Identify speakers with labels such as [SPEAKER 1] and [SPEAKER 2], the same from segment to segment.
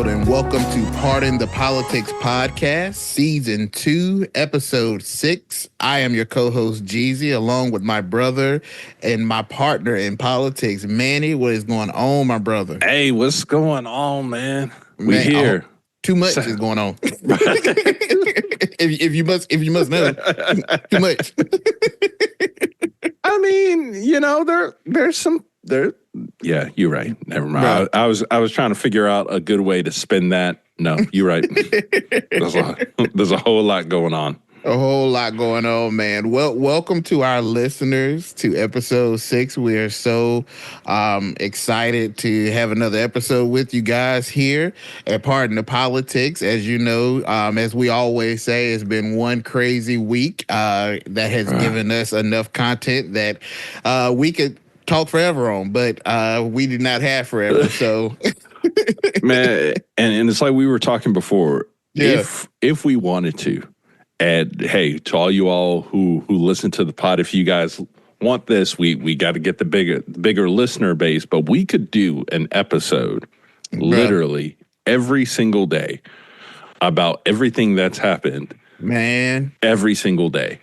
[SPEAKER 1] and welcome to Pardon the Politics Podcast, Season 2, Episode 6. I am your co-host, Jeezy, along with my brother and my partner in politics, Manny. What is going on, my brother?
[SPEAKER 2] Hey, what's going on, man? We here.
[SPEAKER 1] Too much is going on. if you must know, too much.
[SPEAKER 2] I mean, you know, there's some. Yeah, you're right. Never mind. I was trying to figure out a good way to spin that. No, you're right. There's a whole lot going on.
[SPEAKER 1] A whole lot going on, man. Well, welcome to our listeners to episode 6. We are so excited to have another episode with you guys here at Pardon the Politics. As you know, as we always say, it's been one crazy week that has given us enough content that we could talk forever on, but we did not have forever. So,
[SPEAKER 2] man, and it's like we were talking before.
[SPEAKER 1] Yeah.
[SPEAKER 2] If we wanted to. And hey, to all you all who listen to the pod, if you guys want this, we got to get the bigger listener base. But we could do an episode literally every single day about everything that's happened.
[SPEAKER 1] Man,
[SPEAKER 2] every single day.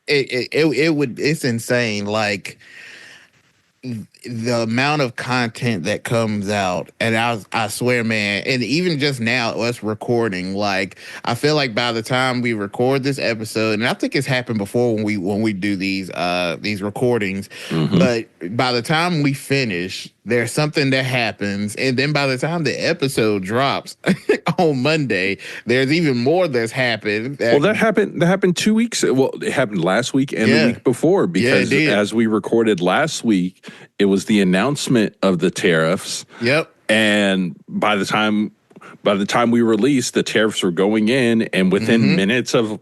[SPEAKER 1] It's insane. Like the amount of content that comes out, and I swear, man, and even just now, us recording, like I feel like by the time we record this episode, and I think it's happened before when we do these recordings, but by the time we finish, there's something that happens, and then by the time the episode drops on Monday, there's even more that's happened.
[SPEAKER 2] That happened 2 weeks. Well, it happened last week and the week before, because as we recorded last week, it was the announcement of the tariffs.
[SPEAKER 1] Yep. And
[SPEAKER 2] by the time we released, the tariffs were going in, and within minutes of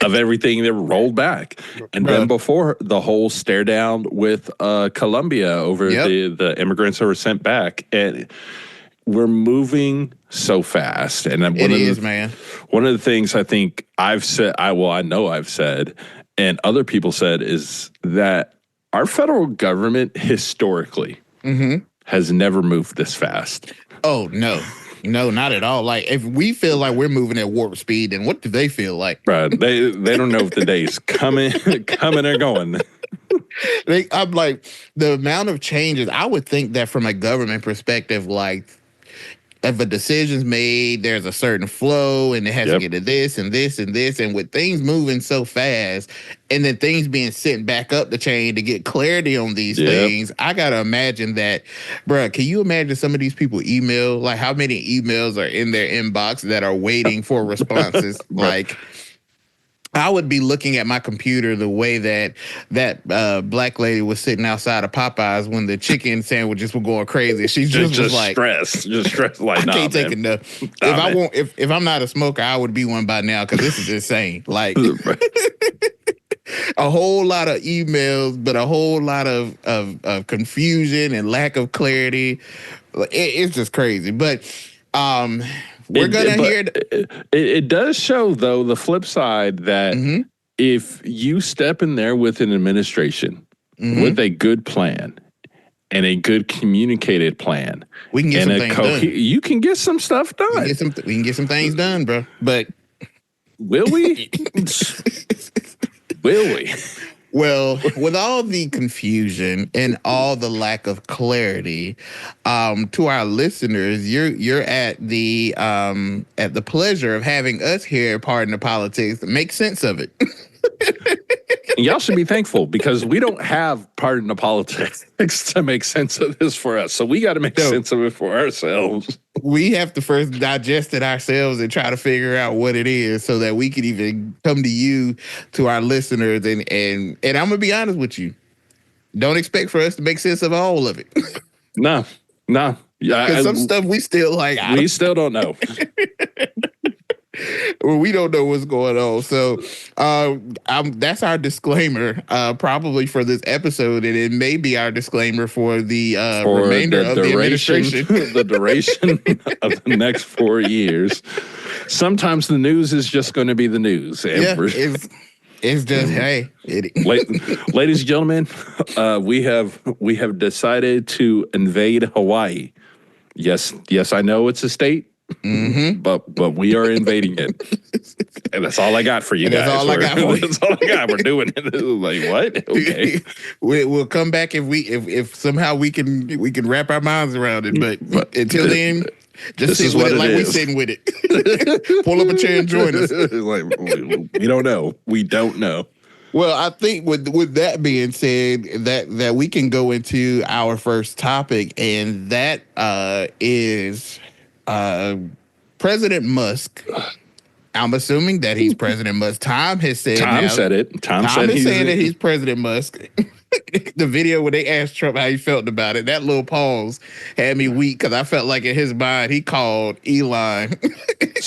[SPEAKER 2] everything, they were rolled back. And then before, the whole stare down with Colombia over the immigrants that were sent back. And we're moving so fast. And one of the things I think I've said, I know I've said, and other people said, is that our federal government historically has never moved this fast.
[SPEAKER 1] Oh, no. No, not at all. Like, if we feel like we're moving at warp speed, then what do they feel like?
[SPEAKER 2] Right. They don't know if the day's coming or going.
[SPEAKER 1] I'm like, the amount of changes, I would think that from a government perspective, like, if a decision's made, there's a certain flow, and it has to get to this and this and this. And with things moving so fast, and then things being sent back up the chain to get clarity on these things, I got to imagine that, bruh, can you imagine some of these people email? Like, how many emails are in their inbox that are waiting for responses? Like, I would be looking at my computer the way that black lady was sitting outside of Popeyes when the chicken sandwiches were going crazy. She's just like
[SPEAKER 2] stressed. Like,
[SPEAKER 1] I can't take enough. If I'm not a smoker, I would be one by now, because this is insane. Like a whole lot of emails, but a whole lot of confusion and lack of clarity. It's just crazy. But we're gonna hear.
[SPEAKER 2] It does show, though, the flip side that if you step in there with an administration with a good plan and a good communicated plan,
[SPEAKER 1] we can get some things done.
[SPEAKER 2] You can get some stuff done.
[SPEAKER 1] We can get some things done, bro. But
[SPEAKER 2] will we? Will we?
[SPEAKER 1] Well, with all the confusion and all the lack of clarity, to our listeners, you're at the pleasure of having us here, Pardon the Politics, to make sense of it.
[SPEAKER 2] And y'all should be thankful, because we don't have Pardon the Politics to make sense of this for us. So we got to make sense of it for ourselves. We
[SPEAKER 1] have to first digest it ourselves and try to figure out what it is, so that we can even come to you, to our listeners. And I'm going to be honest with you. Don't expect for us to make sense of all of it.
[SPEAKER 2] No.
[SPEAKER 1] Because some stuff we still
[SPEAKER 2] we still don't know.
[SPEAKER 1] Well, we don't know what's going on. So that's our disclaimer, probably for this episode, and it may be our disclaimer for the remainder of the administration.
[SPEAKER 2] The duration of the next 4 years. Sometimes the news is just going to be the news.
[SPEAKER 1] It's just, hey.
[SPEAKER 2] Ladies and gentlemen, we have decided to invade Hawaii. Yes, I know it's a state, but we are invading it, and that's all I got for you
[SPEAKER 1] and
[SPEAKER 2] guys.
[SPEAKER 1] That's all I got for you.
[SPEAKER 2] That's all I got. We're doing it. Like what? Okay,
[SPEAKER 1] we'll come back if somehow we can wrap our minds around it. But until then, just sit with it like we sitting with it. Pull up a chair and join us.
[SPEAKER 2] Like we don't know. We don't know.
[SPEAKER 1] Well, I think with that being said, that we can go into our first topic, and that is President Musk. I'm assuming that he's President Musk. Tom has said.
[SPEAKER 2] Tom said it. Tom said
[SPEAKER 1] is saying that he's President Musk. The video where they asked Trump how he felt about it, that little pause had me weak because I felt like in his mind he called Elon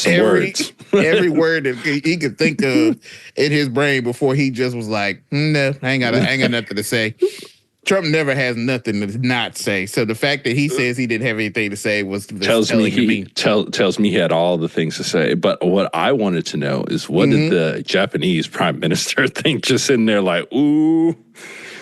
[SPEAKER 1] every word that he could think of in his brain before he just was like, no, I ain't got nothing to say. Trump never has nothing to not say. So the fact that he says he didn't have anything to say tells me
[SPEAKER 2] he had all the things to say. But what I wanted to know is what did the Japanese prime minister think, just sitting there like, ooh.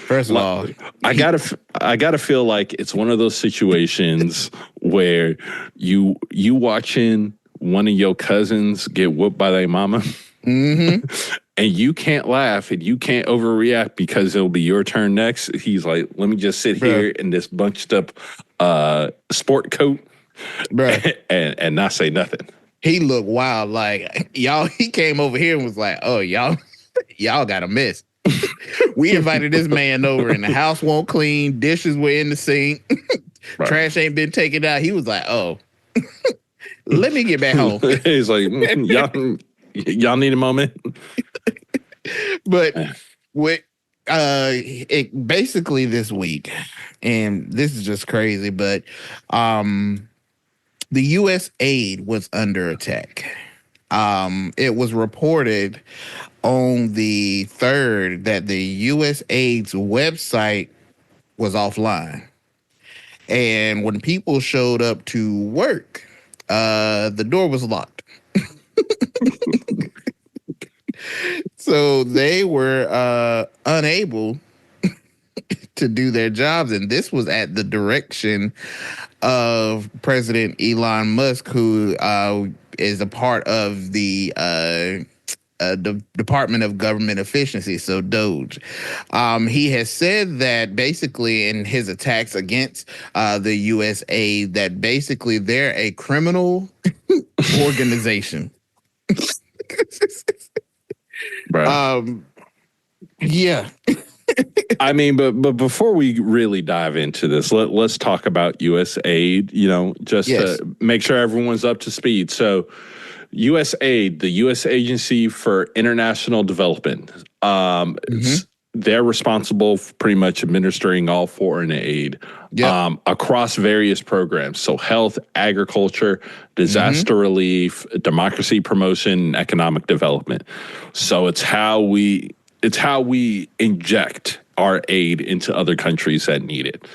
[SPEAKER 1] First of all,
[SPEAKER 2] I gotta feel like it's one of those situations where you watching one of your cousins get whooped by their mama, and you can't laugh and you can't overreact because it'll be your turn next. He's like, let me just sit here in this bunched up sport coat, and not say nothing.
[SPEAKER 1] He looked wild, like y'all. He came over here and was like, oh y'all got a mess. We invited this man over and the house won't clean, dishes were in the sink, trash ain't been taken out. He was like, oh, let me get back home.
[SPEAKER 2] He's like, y'all need a moment.
[SPEAKER 1] But with basically this week, and this is just crazy, but the USAID was under attack. It was reported on the 3rd that the USAID's website was offline. And when people showed up to work, the door was locked. So they were unable to do their jobs. And this was at the direction of President Elon Musk, who is a part of the Department of Government Efficiency, so DOGE. He has said that basically in his attacks against the USAID, that basically they're a criminal organization. Yeah.
[SPEAKER 2] I mean, but before we really dive into this, let's talk about USAID, just to make sure everyone's up to speed. So USAID, the U.S. Agency for International Development, they're responsible for pretty much administering all foreign aid across various programs. So health, agriculture, disaster relief, democracy promotion, and economic development. So it's how we inject our aid into other countries that need it.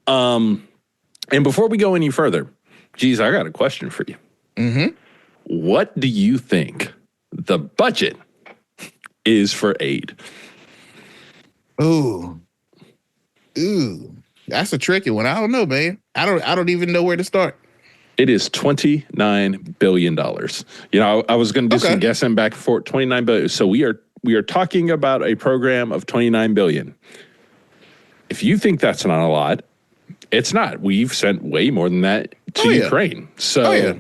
[SPEAKER 2] And before we go any further, geez, I got a question for you. What do you think the budget is for aid?
[SPEAKER 1] Ooh, that's a tricky one. I don't know, man. I don't even know where to start.
[SPEAKER 2] It is $29 billion. I was going to do some guessing back and forth. $29 billion. So we are talking about a program of $29 billion. If you think that's not a lot, it's not. We've sent way more than that to Ukraine. So.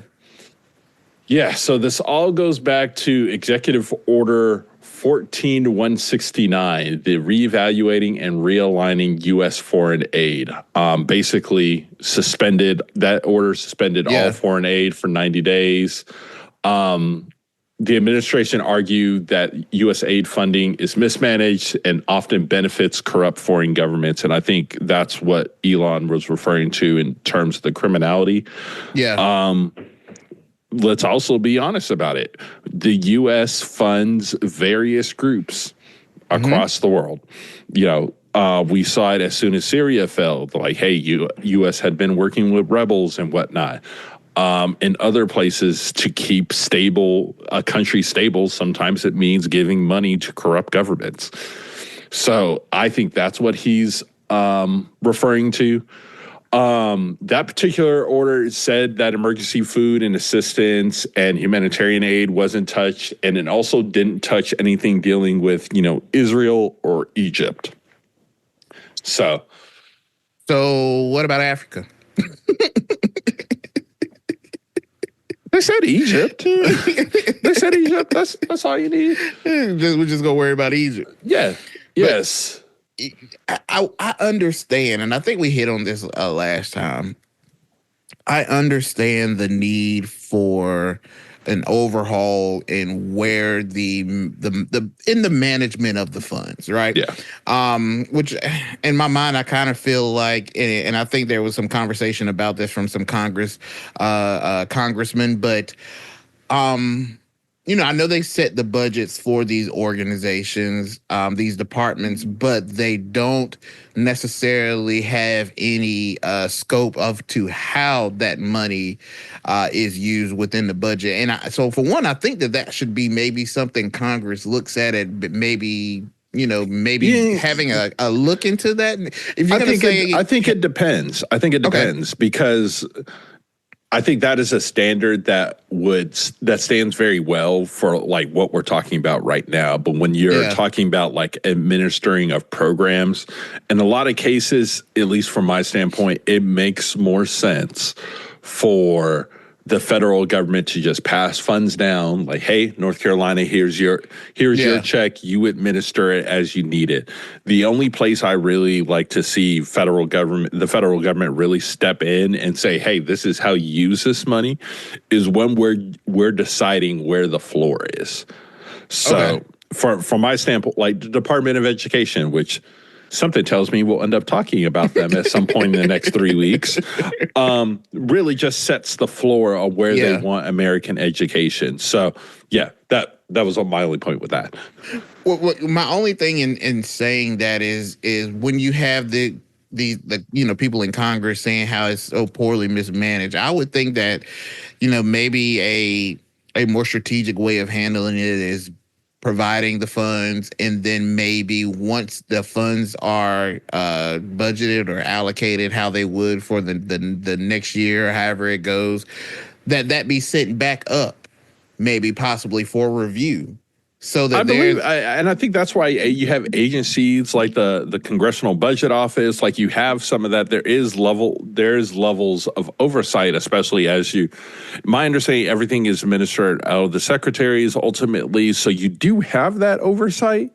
[SPEAKER 2] Yeah, so this all goes back to Executive Order 14-169, the reevaluating and realigning U.S. foreign aid. Basically suspended all foreign aid for 90 days. The administration argued that U.S. aid funding is mismanaged and often benefits corrupt foreign governments. And I think that's what Elon was referring to in terms of the criminality. Yeah. Let's also be honest about it. The U.S. funds various groups across the world. We saw it as soon as Syria fell. Like, hey, U.S. had been working with rebels and whatnot. In other places, to keep a country stable, sometimes it means giving money to corrupt governments. So I think that's what he's referring to. That particular order said that emergency food and assistance and humanitarian aid wasn't touched, and it also didn't touch anything dealing with, Israel or Egypt. So
[SPEAKER 1] what about Africa?
[SPEAKER 2] They said Egypt. They said Egypt. That's all you need.
[SPEAKER 1] We're just gonna worry about Egypt.
[SPEAKER 2] Yeah. Yes.
[SPEAKER 1] I understand, and I think we hit on this last time. I understand the need for an overhaul in where the in the management of the funds, right?
[SPEAKER 2] Yeah.
[SPEAKER 1] Which in my mind, I kind of feel like, and I think there was some conversation about this from some congressmen, but I know they set the budgets for these organizations, these departments, but they don't necessarily have any scope of to how that money is used within the budget. And so, for one, I think that should be maybe something Congress looks at it, but maybe having a look into that. If you're going to say,
[SPEAKER 2] I think it depends. I think it depends because I think that is a standard that stands very well for like what we're talking about right now. But when you're talking about like administering of programs, in a lot of cases, at least from my standpoint, it makes more sense for the federal government to just pass funds down, like, hey, North Carolina, here's your your check. You administer it as you need it. The only place I really like to see the federal government really step in and say, hey, this is how you use this money, is when we're deciding where the floor is. So from my standpoint, like the Department of Education, which something tells me we'll end up talking about them at some point in the next 3 weeks, really just sets the floor of where they want American education. So, that was my only point with that.
[SPEAKER 1] Well, my only thing in saying that is when you have the people in Congress saying how it's so poorly mismanaged, I would think that, maybe a more strategic way of handling it is providing the funds, and then maybe once the funds are budgeted or allocated how they would for the next year, however it goes, that be sent back up, maybe possibly for review. So that
[SPEAKER 2] I think that's why you have agencies like the Congressional Budget Office, like you have some of that. There's levels of oversight, especially my understanding, everything is administered out of the secretaries ultimately. So you do have that oversight.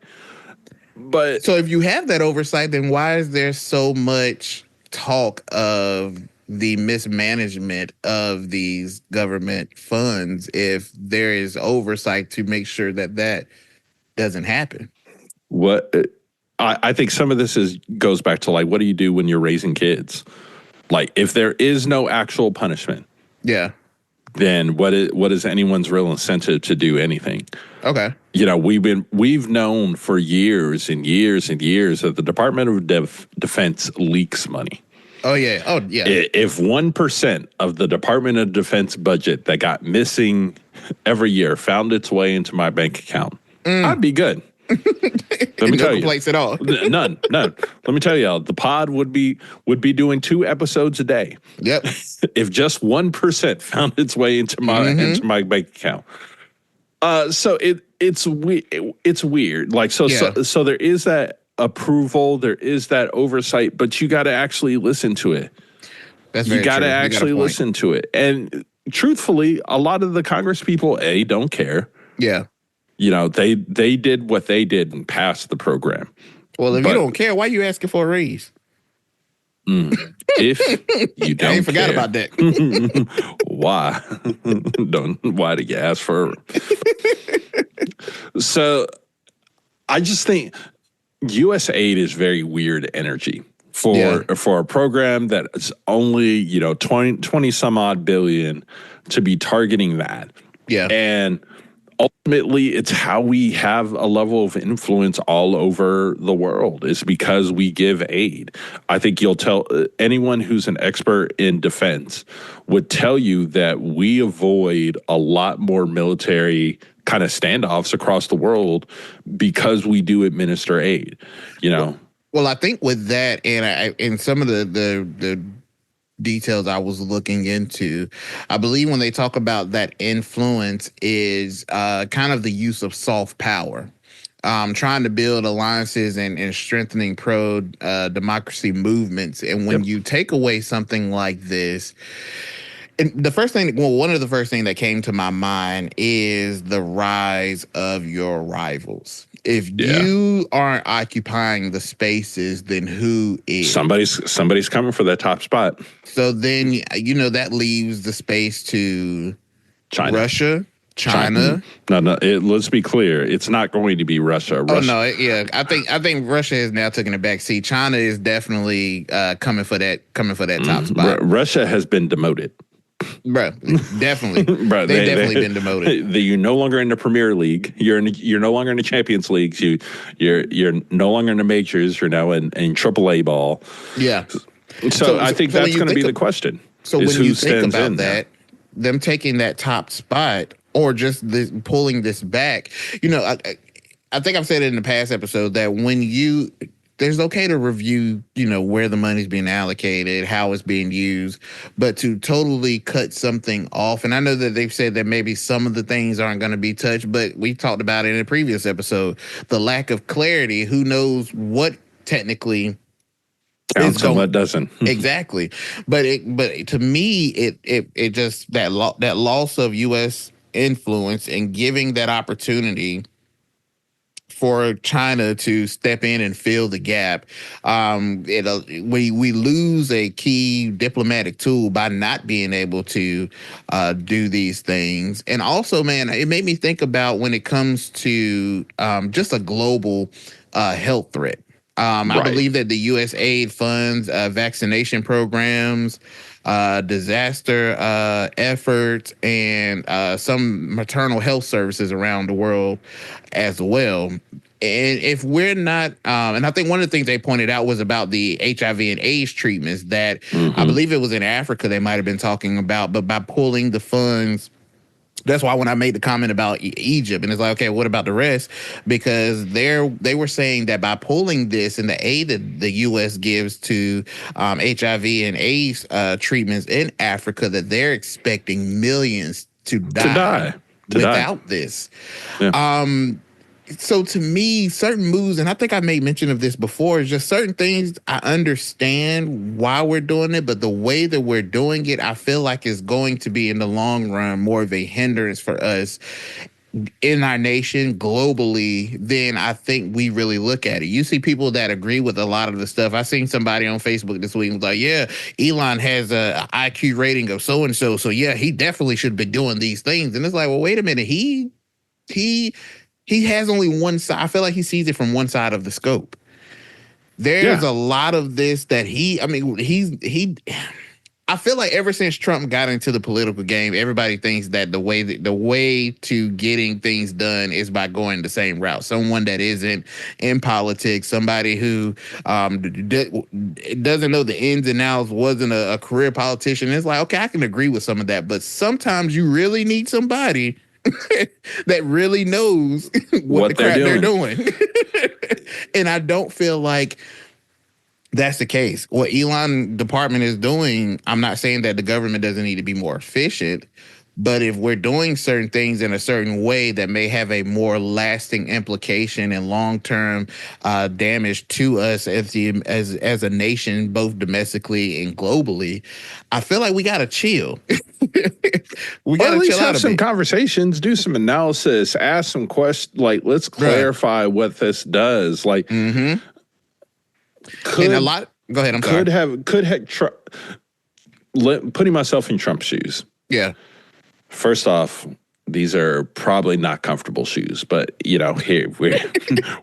[SPEAKER 2] But
[SPEAKER 1] so if you have that oversight, then why is there so much talk of the mismanagement of these government funds if there is oversight to make sure that doesn't happen?
[SPEAKER 2] I think some of this goes back to like, what do you do when you're raising kids? Like, if there is no actual punishment, then what is anyone's real incentive to do anything?
[SPEAKER 1] Okay.
[SPEAKER 2] We've known for years and years and years that the Department of Defense leaks money.
[SPEAKER 1] Oh, yeah. Oh, yeah.
[SPEAKER 2] If 1% of the Department of Defense budget that got missing every year found its way into my bank account, I'd be good. Let me tell you. No
[SPEAKER 1] complaints at all.
[SPEAKER 2] None. Let me tell you, the pod would be doing 2 episodes a day.
[SPEAKER 1] Yep.
[SPEAKER 2] If just 1% found its way into my bank account. So it's weird. Like, so there is that approval, there is that oversight, but you got to actually listen to it. You got to actually listen to it. And truthfully, a lot of the Congress people, don't care.
[SPEAKER 1] Yeah.
[SPEAKER 2] They did what they did and passed the program.
[SPEAKER 1] Well, if you don't care, why are you asking for a raise?
[SPEAKER 2] If you don't
[SPEAKER 1] I ain't forgot about that.
[SPEAKER 2] Why? Why did you ask for? So I just think USAID is very weird energy for a program that's only 20 some odd billion to be targeting that.
[SPEAKER 1] Yeah.
[SPEAKER 2] And ultimately, it's how we have a level of influence all over the world, is because we give aid. I think you'll tell anyone who's an expert in defense would tell you that we avoid a lot more military kind of standoffs across the world because we do administer aid, Well,
[SPEAKER 1] I think with that and some of the details I was looking into. I believe when they talk about that influence is kind of the use of soft power. Trying to build alliances and strengthening pro democracy movements. And when you take away something like this, and the first thing, well, one of the first things that came to my mind is the rise of your rivals. If you aren't occupying the spaces, then who is?
[SPEAKER 2] Somebody's coming for that top spot.
[SPEAKER 1] So then, that leaves the space to
[SPEAKER 2] China.
[SPEAKER 1] Russia, China.
[SPEAKER 2] No. Let's be clear. It's not going to be Russia.
[SPEAKER 1] Oh no, yeah. I think Russia has now taken a back seat. China is definitely coming for that top spot.
[SPEAKER 2] Russia has been demoted.
[SPEAKER 1] Bro, definitely. Bro, they've definitely been demoted.
[SPEAKER 2] You're no longer in the Premier League. You're no longer in the Champions Leagues. You're no longer in the majors. You're now in AAA ball.
[SPEAKER 1] Yeah.
[SPEAKER 2] So I think that's going to be the question.
[SPEAKER 1] So when you think about that, them taking that top spot or just pulling this back, I think I've said it in the past episode that there's okay to review, where the money's being allocated, how it's being used, but to totally cut something off. And I know that they've said that maybe some of the things aren't going to be touched, but we talked about it in a previous episode. The lack of clarity, who knows what technically
[SPEAKER 2] counts and what doesn't.
[SPEAKER 1] Exactly. But to me, it just that loss of U.S. influence and giving that opportunity for China to step in and fill the gap, we lose a key diplomatic tool by not being able to do these things. And also, man, it made me think about when it comes to just a global health threat. I believe that the USAID funds vaccination programs, disaster efforts, and some maternal health services around the world as well. And if we're not, and I think one of the things they pointed out was about the HIV and AIDS treatments that I believe it was in Africa they might have been talking about, but by pulling the funds. That's why when I made the comment about Egypt, and it's like, okay, what about the rest? Because they were saying that by pulling this and the aid that the U.S. gives to HIV and AIDS treatments in Africa, that they're expecting millions to die without this. Yeah. So to me, certain moves, and I think I made mention of this before, is just certain things I understand why we're doing it, but the way that we're doing it, I feel like is going to be in the long run more of a hindrance for us in our nation globally than I think we really look at it. You see people that agree with a lot of the stuff. I seen somebody on Facebook this week was like, yeah, Elon has a IQ rating of so-and-so, so yeah, he definitely should be doing these things. And it's like, well, wait a minute, he has only one side. I feel like he sees it from one side of the scope. There's a lot of this that I feel like ever since Trump got into the political game, everybody thinks that the way to getting things done is by going the same route. Someone that isn't in politics, somebody who doesn't know the ins and outs, wasn't a career politician. It's like, okay, I can agree with some of that, but sometimes you really need somebody that really knows what the crap they're doing. And I don't feel like that's the case. What Elon department is doing, I'm not saying that the government doesn't need to be more efficient, but if we're doing certain things in a certain way that may have a more lasting implication and long-term damage to us as a nation, both domestically and globally, I feel like we gotta chill. We gotta
[SPEAKER 2] at least
[SPEAKER 1] chill out
[SPEAKER 2] have some conversations, do some analysis, ask some questions. Like, let's clarify what this does. Like,
[SPEAKER 1] and a lot. Go ahead.
[SPEAKER 2] Putting myself in Trump's shoes.
[SPEAKER 1] Yeah.
[SPEAKER 2] First off, these are probably not comfortable shoes, but here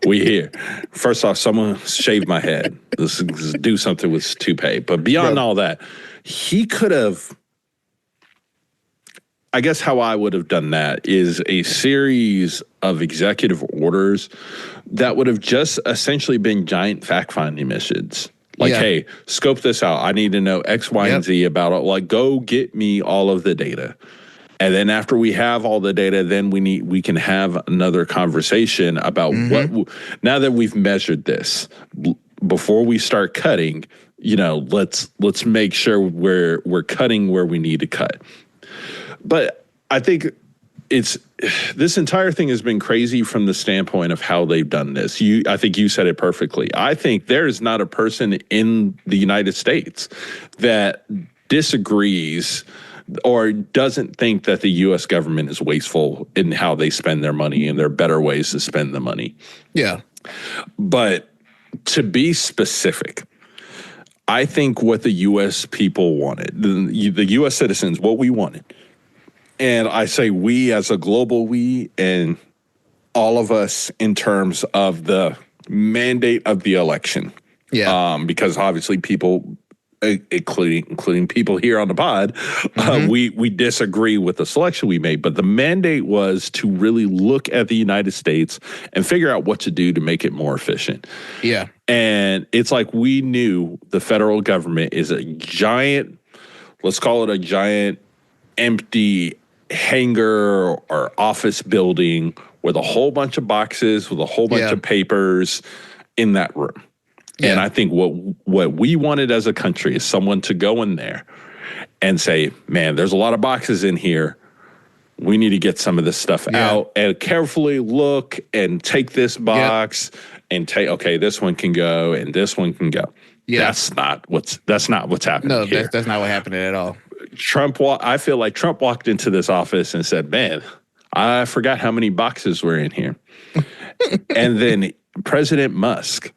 [SPEAKER 2] we here. First off, someone shaved my head. Let's do something with toupee. But beyond all that, he could have. I guess how I would have done that is a series of executive orders that would have just essentially been giant fact-finding missions. Like, hey, scope this out. I need to know X, Y, and Z about it. Like, go get me all of the data. And then after we have all the data, then we can have another conversation about what, now that we've measured this, before we start cutting, let's make sure we're cutting where we need to cut. But I think this entire thing has been crazy from the standpoint of how they've done this. I think you said it perfectly. I think there is not a person in the United States that disagrees or doesn't think that the U.S. government is wasteful in how they spend their money, and there are better ways to spend the money.
[SPEAKER 1] Yeah.
[SPEAKER 2] But to be specific, I think what the U.S. people wanted, the U.S. citizens, what we wanted, and I say we as a global we, and all of us in terms of the mandate of the election.
[SPEAKER 1] Yeah.
[SPEAKER 2] Because obviously people, including people here on the pod, we disagree with the selection we made. But the mandate was to really look at the United States and figure out what to do to make it more efficient.
[SPEAKER 1] Yeah.
[SPEAKER 2] And it's like we knew the federal government is a giant, let's call it a giant empty hangar or office building with a whole bunch of boxes, with a whole bunch of papers in that room. Yeah. And I think what we wanted as a country is someone to go in there and say, man, there's a lot of boxes in here. We need to get some of this stuff out and carefully look and take this box and take, okay, this one can go and this one can go. Yeah. That's not what's happening.
[SPEAKER 1] No,
[SPEAKER 2] here.
[SPEAKER 1] That's not what happened at all.
[SPEAKER 2] I feel like Trump walked into this office and said, man, I forgot how many boxes were in here. And then President Musk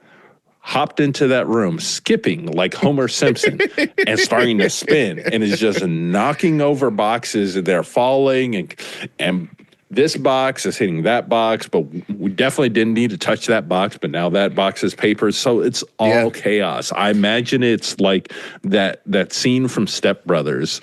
[SPEAKER 2] hopped into that room, skipping like Homer Simpson and starting to spin, and is just knocking over boxes, and they're falling, and this box is hitting that box, but we definitely didn't need to touch that box, but now that box is paper, so it's all chaos. I imagine it's like that scene from Step Brothers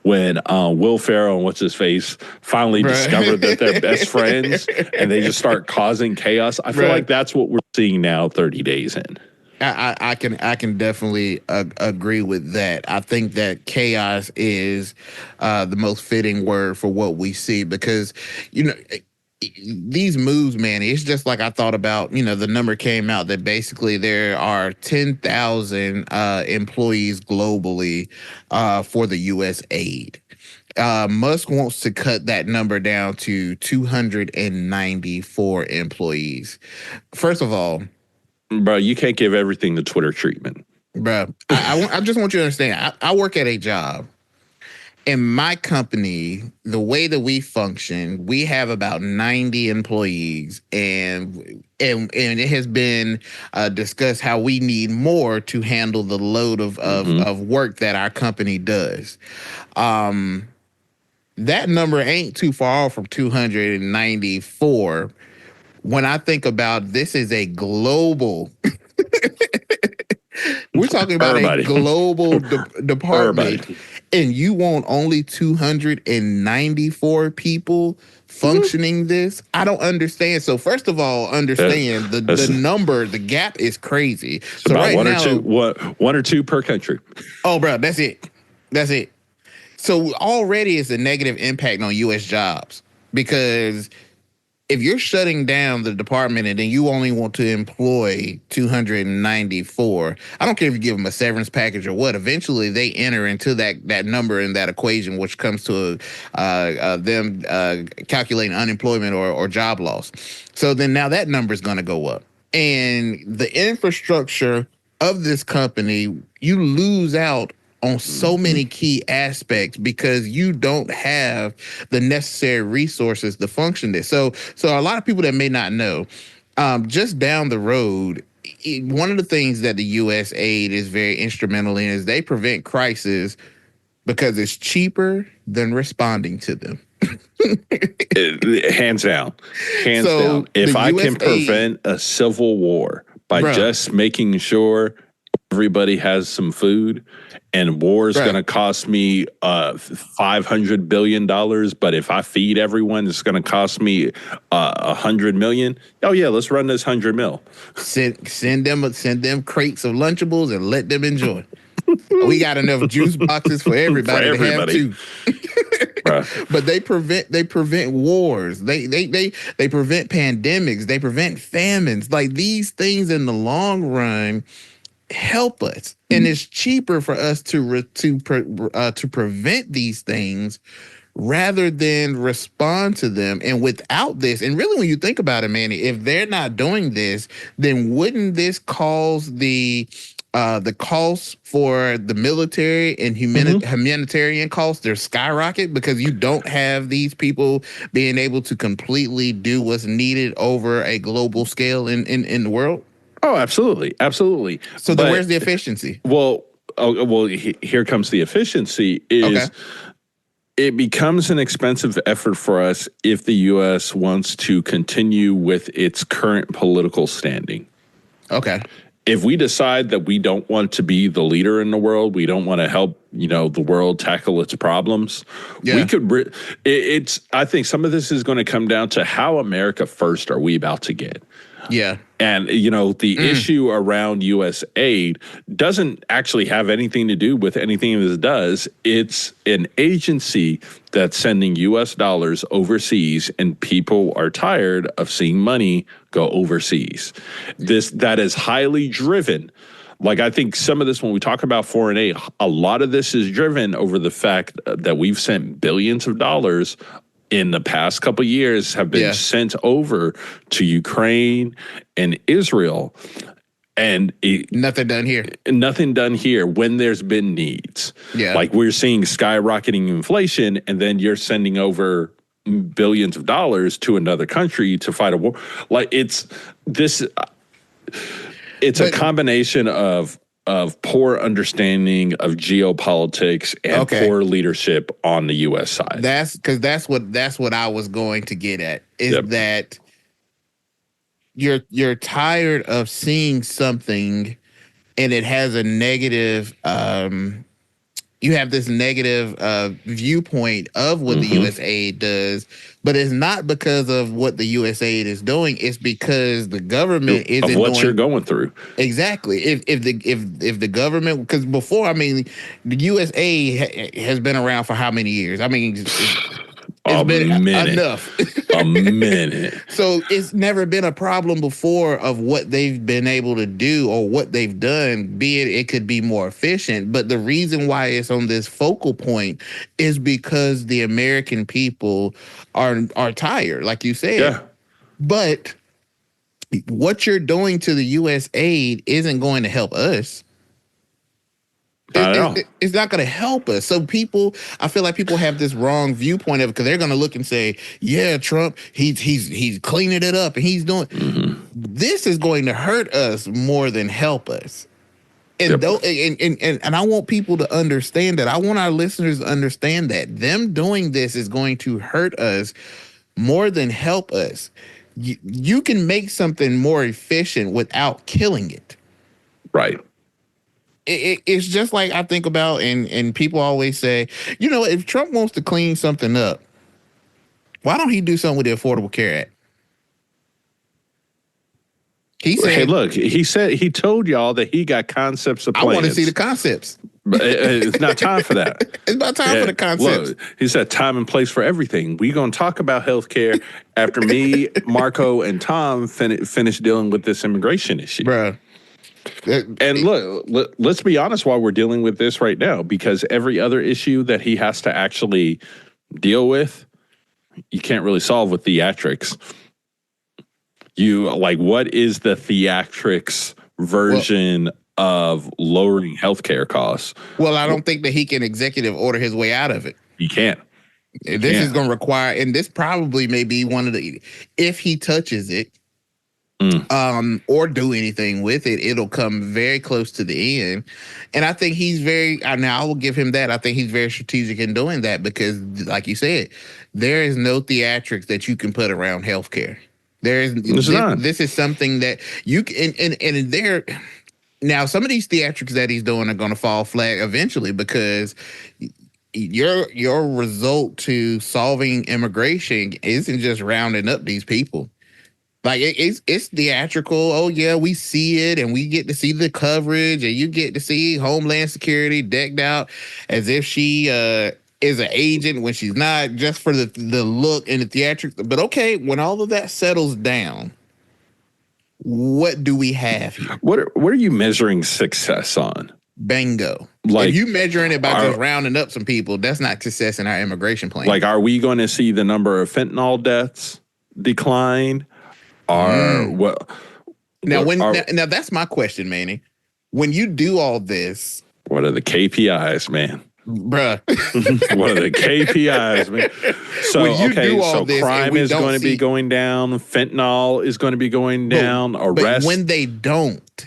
[SPEAKER 2] when Will Ferrell and what's-his-face finally discovered that they're best friends, and they just start causing chaos. I feel like that's what we're seeing now 30 days in.
[SPEAKER 1] I can definitely agree with that. I think that chaos is the most fitting word for what we see, because, these moves, man, it's just like I thought about, the number came out that basically there are 10,000 employees globally for the USAID. Musk wants to cut that number down to 294 employees. First of all,
[SPEAKER 2] bro, you can't give everything the Twitter treatment.
[SPEAKER 1] Bro, I just want you to understand. I work at a job. In my company, the way that we function, we have about 90 employees, and it has been discussed how we need more to handle the load of work that our company does. That number ain't too far off from 294. When I think about this is a global, we're talking about a global department, and you want only 294 people functioning this? I don't understand. So first of all, understand the number, the gap is crazy. So
[SPEAKER 2] about one or two per country.
[SPEAKER 1] Oh, bro, that's it. So already it's a negative impact on U.S. jobs, because if you're shutting down the department and then you only want to employ 294, I don't care if you give them a severance package or what, eventually they enter into that number in that equation, which comes to them calculating unemployment or job loss. So then now that number is going to go up. And the infrastructure of this company, you lose out on so many key aspects because you don't have the necessary resources to function this. So a lot of people that may not know, just down the road, one of the things that the USAID is very instrumental in is they prevent crises because it's cheaper than responding to them.
[SPEAKER 2] Hands down. If I can prevent a civil war by just making sure everybody has some food, and war is going to cost me $500 billion, but if I feed everyone, it's going to cost me $100 million. Oh yeah, let's run this $100 million.
[SPEAKER 1] Send them crates of Lunchables and let them enjoy. We got enough juice boxes for everybody. To have too.
[SPEAKER 2] Right.
[SPEAKER 1] But they prevent wars. They prevent pandemics. They prevent famines. Like, these things in the long run help us, and it's cheaper for us to prevent these things rather than respond to them. And without this, and really when you think about it, Manny, if they're not doing this, then wouldn't this cause the costs for the military and humanitarian costs, they're skyrocket, because you don't have these people being able to completely do what's needed over a global scale in the world?
[SPEAKER 2] Oh, absolutely. Absolutely.
[SPEAKER 1] So then where's the efficiency?
[SPEAKER 2] Well, here comes the efficiency is it becomes an expensive effort for us if the U.S. wants to continue with its current political standing.
[SPEAKER 1] Okay.
[SPEAKER 2] If we decide that we don't want to be the leader in the world, we don't want to help, the world tackle its problems. Yeah. We could. I think some of this is going to come down to how America first are we about to get.
[SPEAKER 1] Yeah.
[SPEAKER 2] And, the issue around USAID doesn't actually have anything to do with anything this does. It's an agency that's sending U.S. dollars overseas, and people are tired of seeing money go overseas. That is highly driven. Like, I think some of this, when we talk about foreign aid, a lot of this is driven over the fact that we've sent billions of dollars in the past couple of years have been sent over to Ukraine and Israel, and
[SPEAKER 1] nothing done here.
[SPEAKER 2] Nothing done here when there's been needs. Yeah, like we're seeing skyrocketing inflation, and then you're sending over billions of dollars to another country to fight a war. Like, it's a combination of poor understanding of geopolitics and poor leadership on the U.S. side.
[SPEAKER 1] That's what I was going to get at, is that you're tired of seeing something and it has a negative you have this negative viewpoint of what the USAID does, but it's not because of what the USAID is doing. It's because the government isn't
[SPEAKER 2] of what you're going through.
[SPEAKER 1] Exactly. If the government, because before, the USAID has been around for how many years? It's been enough.
[SPEAKER 2] A minute.
[SPEAKER 1] So it's never been a problem before of what they've been able to do or what they've done, be it could be more efficient. But the reason why it's on this focal point is because the American people are tired, like you said. Yeah. But what you're doing to the USAID isn't going to help us. It's not going to help us. So I feel like people have this wrong viewpoint of it, because they're going to look and say, yeah, Trump, he's cleaning it up and he's doing. This is going to hurt us more than help us. And and I want people to understand that. I want our listeners to understand that them doing this is going to hurt us more than help us. You can make something more efficient without killing it.
[SPEAKER 2] Right.
[SPEAKER 1] It's just like I think about, and people always say, if Trump wants to clean something up, why don't he do something with the Affordable Care Act? He said,
[SPEAKER 2] hey, look, he told y'all that he got concepts of plans.
[SPEAKER 1] I want to see the concepts.
[SPEAKER 2] But it's not time for that.
[SPEAKER 1] It's not time for the concepts.
[SPEAKER 2] Look, he said time and place for everything. We're going to talk about healthcare after me, Marco, and Tom finish dealing with this immigration issue.
[SPEAKER 1] Bruh.
[SPEAKER 2] And look, let's be honest while we're dealing with this right now, because every other issue that he has to actually deal with, you can't really solve with theatrics. What is the theatrics version of lowering healthcare costs?
[SPEAKER 1] Well, I don't think that he can executive order his way out of it.
[SPEAKER 2] He can't.
[SPEAKER 1] This is going to require, and this probably may be one of if he touches it, or do anything with it, it'll come very close to the end. And I think I will give him that. I think he's very strategic in doing that, because, like you said, there is no theatrics that you can put around healthcare. This is something that you can, and there. Now, some of these theatrics that he's doing are going to fall flat eventually, because your result to solving immigration isn't just rounding up these people. Like, it's theatrical. Oh yeah, we see it, and we get to see the coverage, and you get to see Homeland Security decked out as if she is an agent, when she's not, just for the look and the theatrics. But okay, when all of that settles down, what do we have here?
[SPEAKER 2] What are you measuring success on?
[SPEAKER 1] Bingo.
[SPEAKER 2] Like,
[SPEAKER 1] if you measuring it by just rounding up some people, that's not success in our immigration plan.
[SPEAKER 2] Like, are we going to see the number of fentanyl deaths decline? Or what?
[SPEAKER 1] Now, now that's my question, Manny. When you do all this,
[SPEAKER 2] what are the KPIs, man?
[SPEAKER 1] Bruh.
[SPEAKER 2] What are the KPIs, man? So, so crime is going to be going down. Fentanyl is going to be going down. Arrest.
[SPEAKER 1] But when they don't,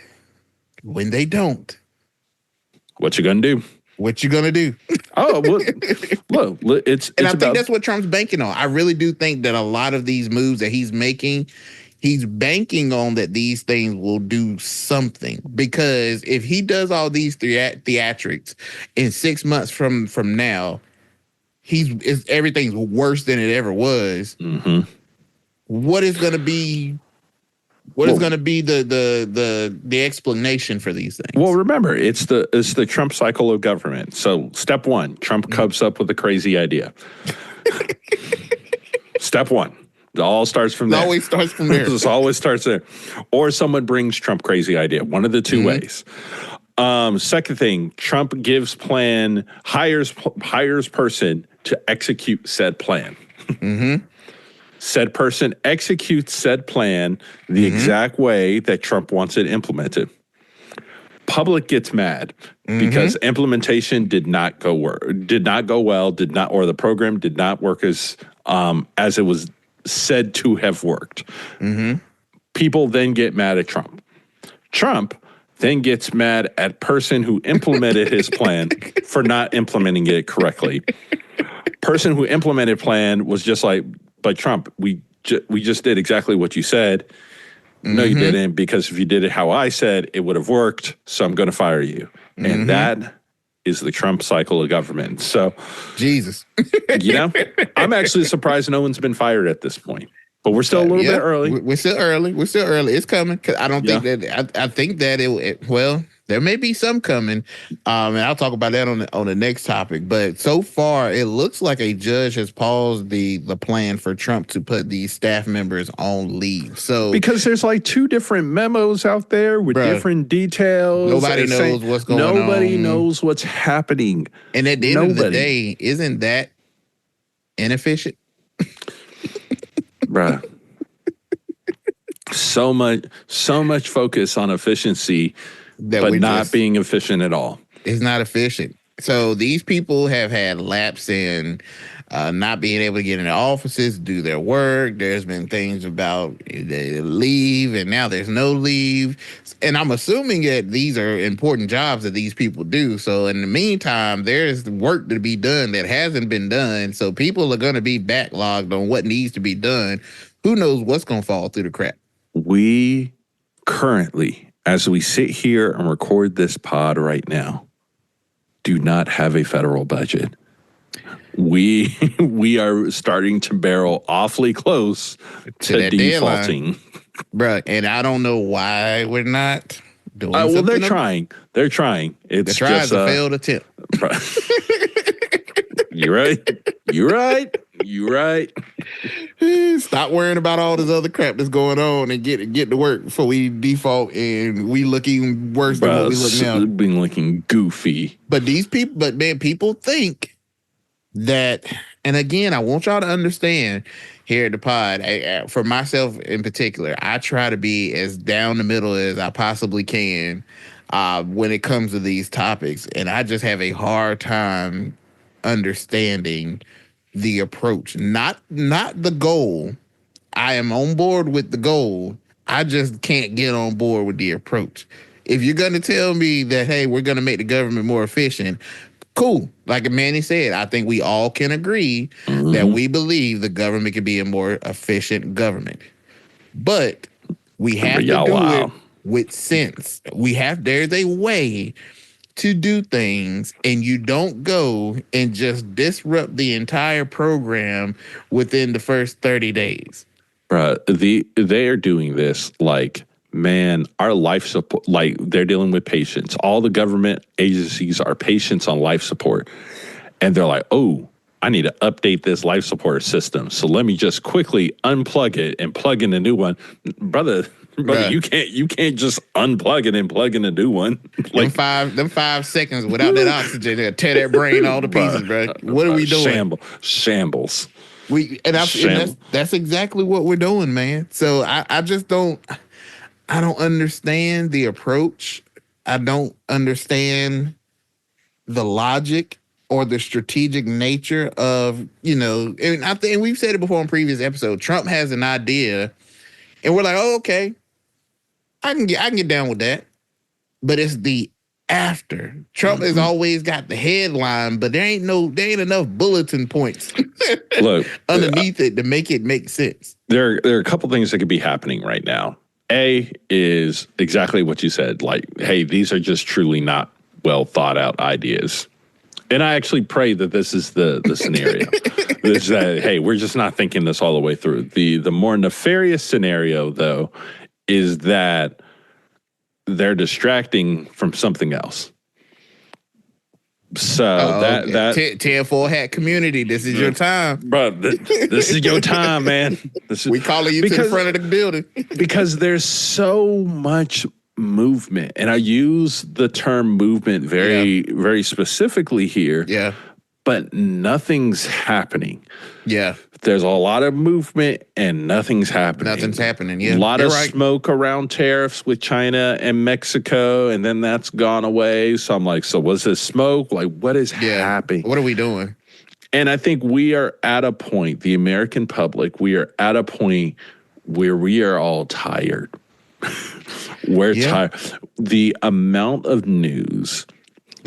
[SPEAKER 2] what you going to do?
[SPEAKER 1] What you gonna do?
[SPEAKER 2] Oh, well, look, it's
[SPEAKER 1] I think that's what Trump's banking on. I really do think that a lot of these moves that he's making, he's banking on that these things will do something. Because if he does all these theatrics in 6 months from now, everything's worse than it ever was.
[SPEAKER 2] Mm-hmm.
[SPEAKER 1] What is going to be? What is going to be the explanation for these things?
[SPEAKER 2] Well, remember, it's the Trump cycle of government. So, step one, Trump comes up with a crazy idea. Step one, it all starts from there.
[SPEAKER 1] It always starts from there.
[SPEAKER 2] It always starts there. Or someone brings Trump crazy idea. One of the two ways. Second thing, Trump gives plan, hires person to execute said plan.
[SPEAKER 1] Mm-hmm.
[SPEAKER 2] Said person executes said plan the exact way that Trump wants it implemented. Public gets mad because implementation did not go well, or the program did not work as it was said to have worked. People then get mad at Trump. Trump then gets mad at person who implemented his plan for not implementing it correctly. Person who implemented plan was just like, but Trump, we just did exactly what you said. No, you didn't, because if you did it how I said, it would have worked. So I'm going to fire you. And that is the Trump cycle of government. So,
[SPEAKER 1] Jesus,
[SPEAKER 2] I'm actually surprised no one's been fired at this point. But we're still a little bit early.
[SPEAKER 1] We're still early. It's coming. Cause I don't think that. I think that well, there may be some coming, and I'll talk about that on the next topic. But so far, it looks like a judge has paused the plan for Trump to put these staff members on leave. So
[SPEAKER 2] because there's like 2 different memos out there with different details.
[SPEAKER 1] Nobody knows what's going on.
[SPEAKER 2] Nobody knows what's happening.
[SPEAKER 1] And at the end of the day, isn't that inefficient?
[SPEAKER 2] Bruh. So much focus on efficiency, but not being efficient at all.
[SPEAKER 1] It's not efficient. So these people have had lapse in not being able to get into offices, do their work. There's been things about they leave, and now there's no leave. And I'm assuming that these are important jobs that these people do. So in the meantime, there's work to be done that hasn't been done. So people are going to be backlogged on what needs to be done. Who knows what's going to fall through the crack?
[SPEAKER 2] We currently, as we sit here and record this pod right now, do not have a federal budget. We are starting to barrel awfully close to defaulting.
[SPEAKER 1] Bro, and I don't know why we're not doing something.
[SPEAKER 2] Well, they're trying. They're trying. It's just
[SPEAKER 1] a failed attempt.
[SPEAKER 2] You're right.
[SPEAKER 1] Stop worrying about all this other crap that's going on and get to work before we default and we looking worse than what we look now.
[SPEAKER 2] We've been looking goofy.
[SPEAKER 1] But people think that, and again, I want y'all to understand here at the pod, for myself in particular, I try to be as down the middle as I possibly can when it comes to these topics. And I just have a hard time understanding the approach, not the goal. I am on board with the goal. I just can't get on board with the approach. If you're going to tell me that, hey, we're going to make the government more efficient, cool. Like Manny said, I think we all can agree that we believe the government can be a more efficient government. But we have to do it with sense. There's a way to do things, and you don't go and just disrupt the entire program within the first 30 days.
[SPEAKER 2] They are doing this like, man, our life support, like they're dealing with patients. All the government agencies are patients on life support. And they're like, oh, I need to update this life support system. So let me just quickly unplug it and plug in a new one. Brother, you can't just unplug it and plug in a new one.
[SPEAKER 1] Like them 5 seconds without that oxygen, they'll tear that brain all to pieces, bro. What are we doing?
[SPEAKER 2] Shambles.
[SPEAKER 1] And that's exactly what we're doing, man. So I just don't understand the approach. I don't understand the logic or the strategic nature of, and I think we've said it before in previous episodes. Trump has an idea, and we're like, oh, okay, I can get down with that. But it's the after. Trump has always got the headline, but there ain't enough bulletin points
[SPEAKER 2] look
[SPEAKER 1] underneath it to make it make sense.
[SPEAKER 2] There are a couple things that could be happening right now. A is exactly what you said. Like, hey, these are just truly not well thought out ideas. And I actually pray that this is the scenario. Is that, hey, we're just not thinking this all the way through. The more nefarious scenario, though, is that they're distracting from something else. So that
[SPEAKER 1] tinfoil hat community, this is your time,
[SPEAKER 2] bro. This is your time, man.
[SPEAKER 1] We calling you to the front of the building
[SPEAKER 2] because there's so much movement, and I use the term movement very specifically here.
[SPEAKER 1] Yeah,
[SPEAKER 2] but nothing's happening.
[SPEAKER 1] Yeah.
[SPEAKER 2] There's a lot of movement and nothing's happening.
[SPEAKER 1] Nothing's happening, yeah.
[SPEAKER 2] A lot of smoke around tariffs with China and Mexico, and then that's gone away. So I'm like, so was this smoke? Like, what is happening?
[SPEAKER 1] What are we doing?
[SPEAKER 2] And I think we are at a point, the American public, we are at a point where we are all tired. We're tired. The amount of news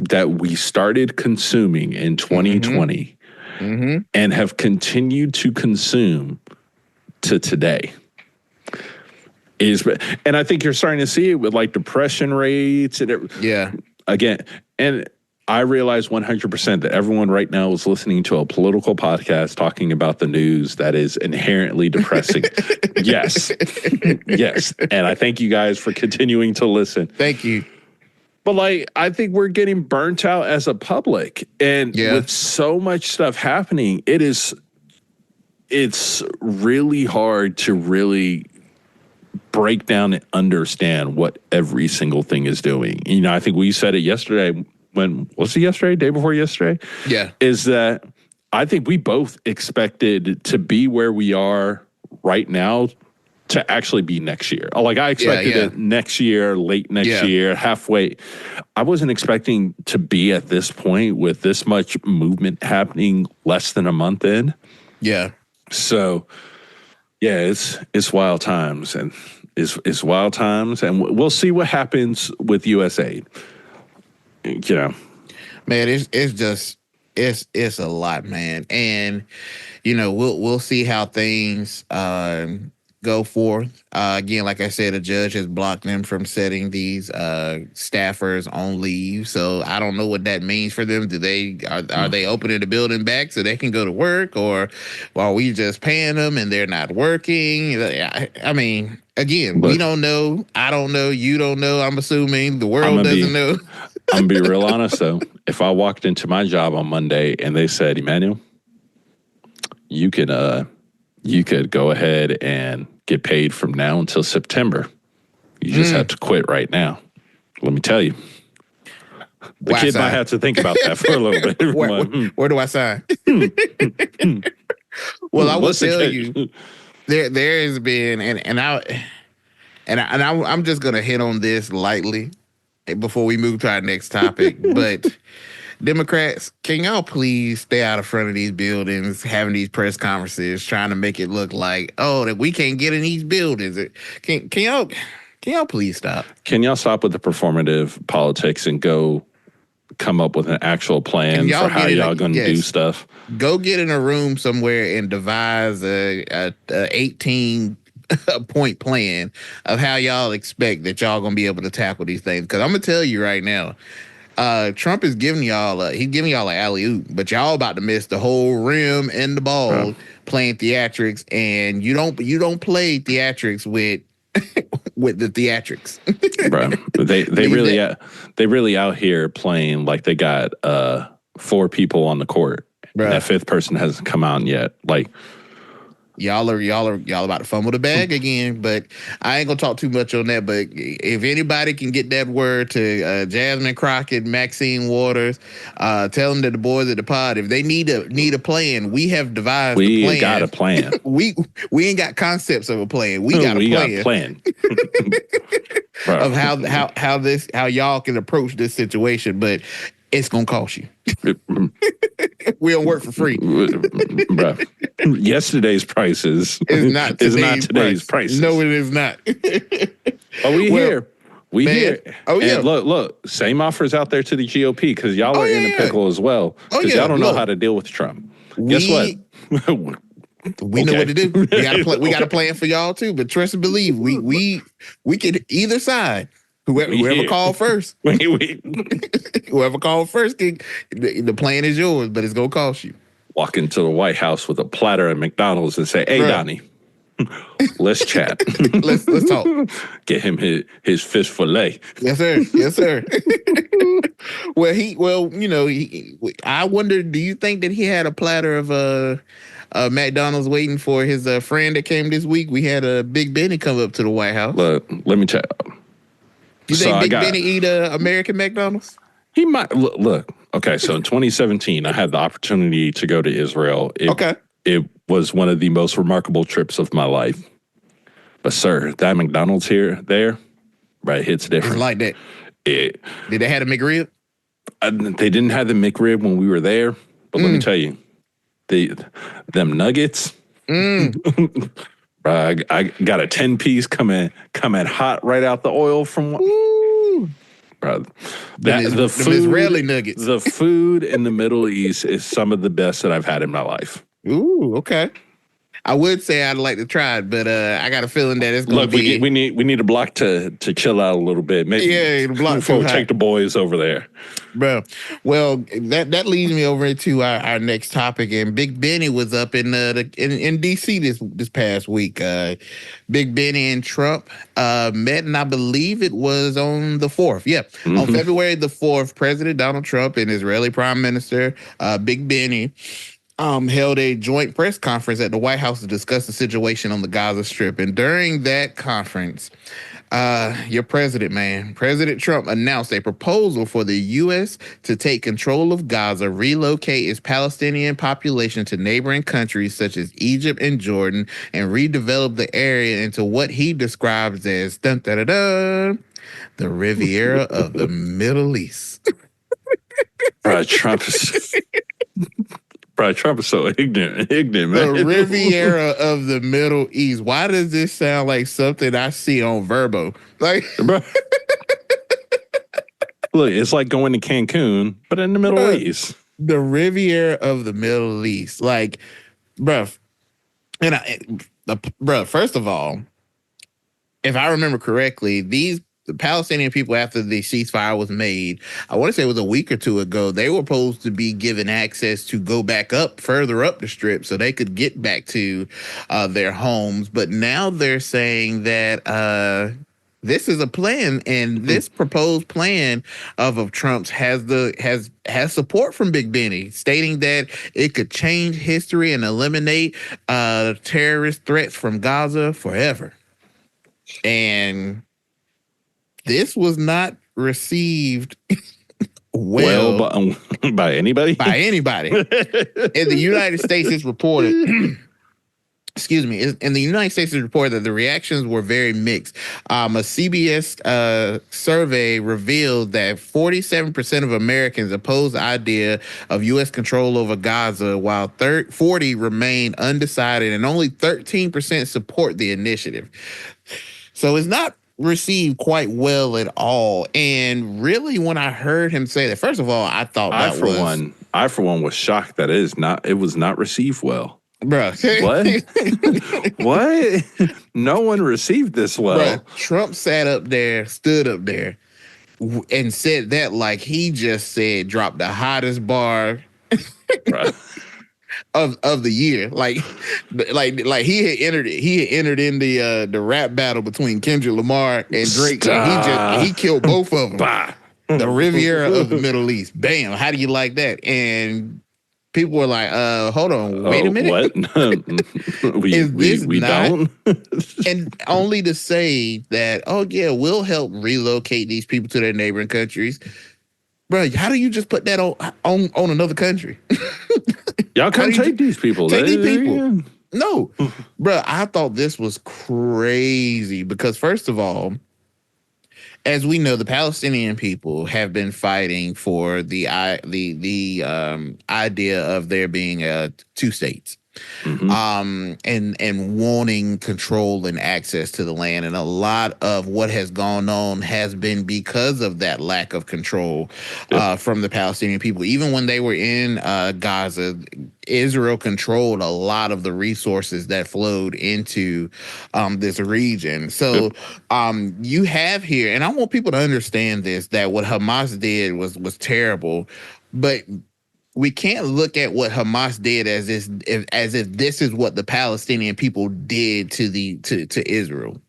[SPEAKER 2] that we started consuming in 2020 and have continued to consume to today is, and I think you're starting to see it with like depression rates and again, and I realize 100% that everyone right now is listening to a political podcast talking about the news that is inherently depressing. Yes. And I thank you guys for continuing to listen.
[SPEAKER 1] Thank you.
[SPEAKER 2] But like, I think we're getting burnt out as a public, and with so much stuff happening, it's really hard to really break down and understand what every single thing is doing. You know, I think we said it yesterday. Was it yesterday? Day before yesterday?
[SPEAKER 1] Yeah.
[SPEAKER 2] Is that I think we both expected to be where we are right now to actually be next year. Like I expected it next year, late next year, halfway. I wasn't expecting to be at this point with this much movement happening less than a month in.
[SPEAKER 1] Yeah.
[SPEAKER 2] So it's wild times, and it's wild times, and we'll see what happens with USAID. You know,
[SPEAKER 1] man, it's a lot, man, and you know we'll see how things go forth. Again, like I said, a judge has blocked them from setting these staffers on leave, so I don't know what that means for them. Are they opening the building back so they can go to work, or are we just paying them and they're not working? I mean, again, we don't know. I don't know. You don't know. I'm assuming the world doesn't know.
[SPEAKER 2] I'm gonna be real honest though. If I walked into my job on Monday and they said, Emmanuel, you could go ahead and get paid from now until September. You just have to quit right now. Let me tell you. The kid might have to think about that for a little bit.
[SPEAKER 1] Where do I sign? Well, I will tell you, there has been, I'm just gonna hit on this lightly before we move to our next topic, but Democrats, can y'all please stay out of front of these buildings, having these press conferences, trying to make it look like, that we can't get in these buildings? Can y'all please stop?
[SPEAKER 2] Can y'all stop with the performative politics and go come up with an actual plan for how y'all going to do stuff?
[SPEAKER 1] Go get in a room somewhere and devise a 18 point plan of how y'all expect that y'all gonna be able to tackle these things. Because I'm gonna tell you right now, Trump is giving y'all an alley-oop, but y'all about to miss the whole rim and the ball playing theatrics, and you don't play theatrics with the theatrics.
[SPEAKER 2] Bro, they really out here playing like they got 4 people on the court.
[SPEAKER 1] Bruh.
[SPEAKER 2] And that 5th person hasn't come out yet. Like,
[SPEAKER 1] y'all about to fumble the bag again. But I ain't gonna talk too much on that. But if anybody can get that word to Jasmine Crockett, Maxine Waters, tell them that the boys at the pod, if they need a plan, we have devised a plan.
[SPEAKER 2] We got a plan.
[SPEAKER 1] we ain't got concepts of a plan. We got a plan. Of how y'all can approach this situation, but it's gonna cost you. We don't work for free.
[SPEAKER 2] Bro. Yesterday's prices
[SPEAKER 1] is not
[SPEAKER 2] today's prices.
[SPEAKER 1] No, it is not.
[SPEAKER 2] Oh, here. We here.
[SPEAKER 1] Oh, yeah.
[SPEAKER 2] And look, same offers out there to the GOP because y'all are in a pickle as well. Because y'all don't know how to deal with Trump. Guess what?
[SPEAKER 1] We know what to do. We got a plan for y'all too. But trust and believe, we can either side. Whoever called first. Whoever called first, the plan is yours, but it's gonna cost you.
[SPEAKER 2] Walk into the White House with a platter at McDonald's and say, "Hey, Donnie, let's chat.
[SPEAKER 1] let's talk.
[SPEAKER 2] Get him his fish fillet."
[SPEAKER 1] Yes, sir. Yes, sir. I wonder. Do you think that he had a platter of McDonald's waiting for his friend that came this week? We had a Big Benny come up to the White House.
[SPEAKER 2] Look, let me tell you.
[SPEAKER 1] You think Big Benny eat American McDonald's?
[SPEAKER 2] He might. Look. Okay, so in 2017, I had the opportunity to go to Israel. It was one of the most remarkable trips of my life. But sir, that McDonald's there, right, hits different.
[SPEAKER 1] It's like that. Did they have a McRib?
[SPEAKER 2] They didn't have the McRib when we were there, but let me tell you, them nuggets. I got a 10-piece coming hot right out the oil from one. Bro, the
[SPEAKER 1] Israeli nuggets.
[SPEAKER 2] The food in the Middle East is some of the best that I've had in my life.
[SPEAKER 1] Ooh, okay. I would say I'd like to try it, but I got a feeling that it's going to be.
[SPEAKER 2] We need a block to chill out a little bit. Maybe
[SPEAKER 1] the block
[SPEAKER 2] before we take the boys over there,
[SPEAKER 1] bro. Well, that leads me over into our next topic. And Big Benny was up in DC this past week. Big Benny and Trump met, and I believe it was on the 4th. Yeah, on February the 4th, President Donald Trump and Israeli Prime Minister Big Benny held a joint press conference at the White House to discuss the situation on the Gaza Strip. And during that conference, your president, President Trump announced a proposal for the U.S. to take control of Gaza, relocate its Palestinian population to neighboring countries such as Egypt and Jordan, and redevelop the area into what he describes as the Riviera of the Middle East.
[SPEAKER 2] Trump is so ignorant, man.
[SPEAKER 1] The Riviera of the Middle East. Why does this sound like something I see on Verbo? Like,
[SPEAKER 2] look, it's like going to Cancun, but in the Middle East.
[SPEAKER 1] The Riviera of the Middle East. Like, bruh. First of all, if I remember correctly, the Palestinian people, after the ceasefire was made, I want to say it was a week or two ago, they were supposed to be given access to go back further up the strip so they could get back to their homes. But now they're saying that this is a plan, and this proposed plan of Trump's has support from Big Benny, stating that it could change history and eliminate terrorist threats from Gaza forever. And this was not received well
[SPEAKER 2] by anybody.
[SPEAKER 1] By anybody. In the United States, it's reported. Excuse me. In the United States, it's reported that the reactions were very mixed. A CBS survey revealed that 47% of Americans oppose the idea of U.S. control over Gaza, while 40% remain undecided, and only 13% support the initiative. So it's not received quite well at all. And really, when I heard him say that, first of all, I thought I
[SPEAKER 2] for one was shocked that it was not received well.
[SPEAKER 1] Bruh.
[SPEAKER 2] What? What? No one received this well.
[SPEAKER 1] Bruh, Trump stood up there and said that like he just said, drop the hottest bar of the year. Like he had entered in the rap battle between Kendrick Lamar and Drake. And he killed both of them. The Riviera of the Middle East. Bam. How do you like that? And people were like, hold on, wait a minute.
[SPEAKER 2] What?
[SPEAKER 1] Is this
[SPEAKER 2] we
[SPEAKER 1] not?
[SPEAKER 2] don't?
[SPEAKER 1] And only to say that, oh, yeah, we'll help relocate these people to their neighboring countries. Bro, how do you just put that on another country?
[SPEAKER 2] Y'all can't take these people.
[SPEAKER 1] Take these people. No. Bro, I thought this was crazy because, first of all, as we know, the Palestinian people have been fighting for the idea of there being two states, and wanting control and access to the land. And a lot of what has gone on has been because of that lack of control from the Palestinian people. Even when they were in Gaza, Israel controlled a lot of the resources that flowed into this region. So you have here, and I want people to understand this, that what Hamas did was terrible, but we can't look at what Hamas did as if this is what the Palestinian people did to Israel.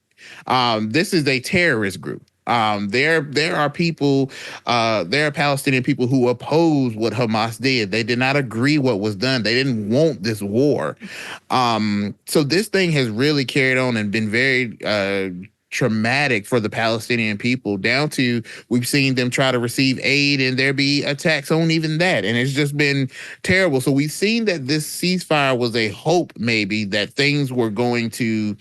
[SPEAKER 1] This is a terrorist group. There are people, there are Palestinian people who oppose what Hamas did. They did not agree what was done. They didn't want this war. So this thing has really carried on and been very traumatic for the Palestinian people, down to we've seen them try to receive aid and there be attacks on even that. And it's just been terrible. So we've seen that this ceasefire was a hope, maybe, that things were going to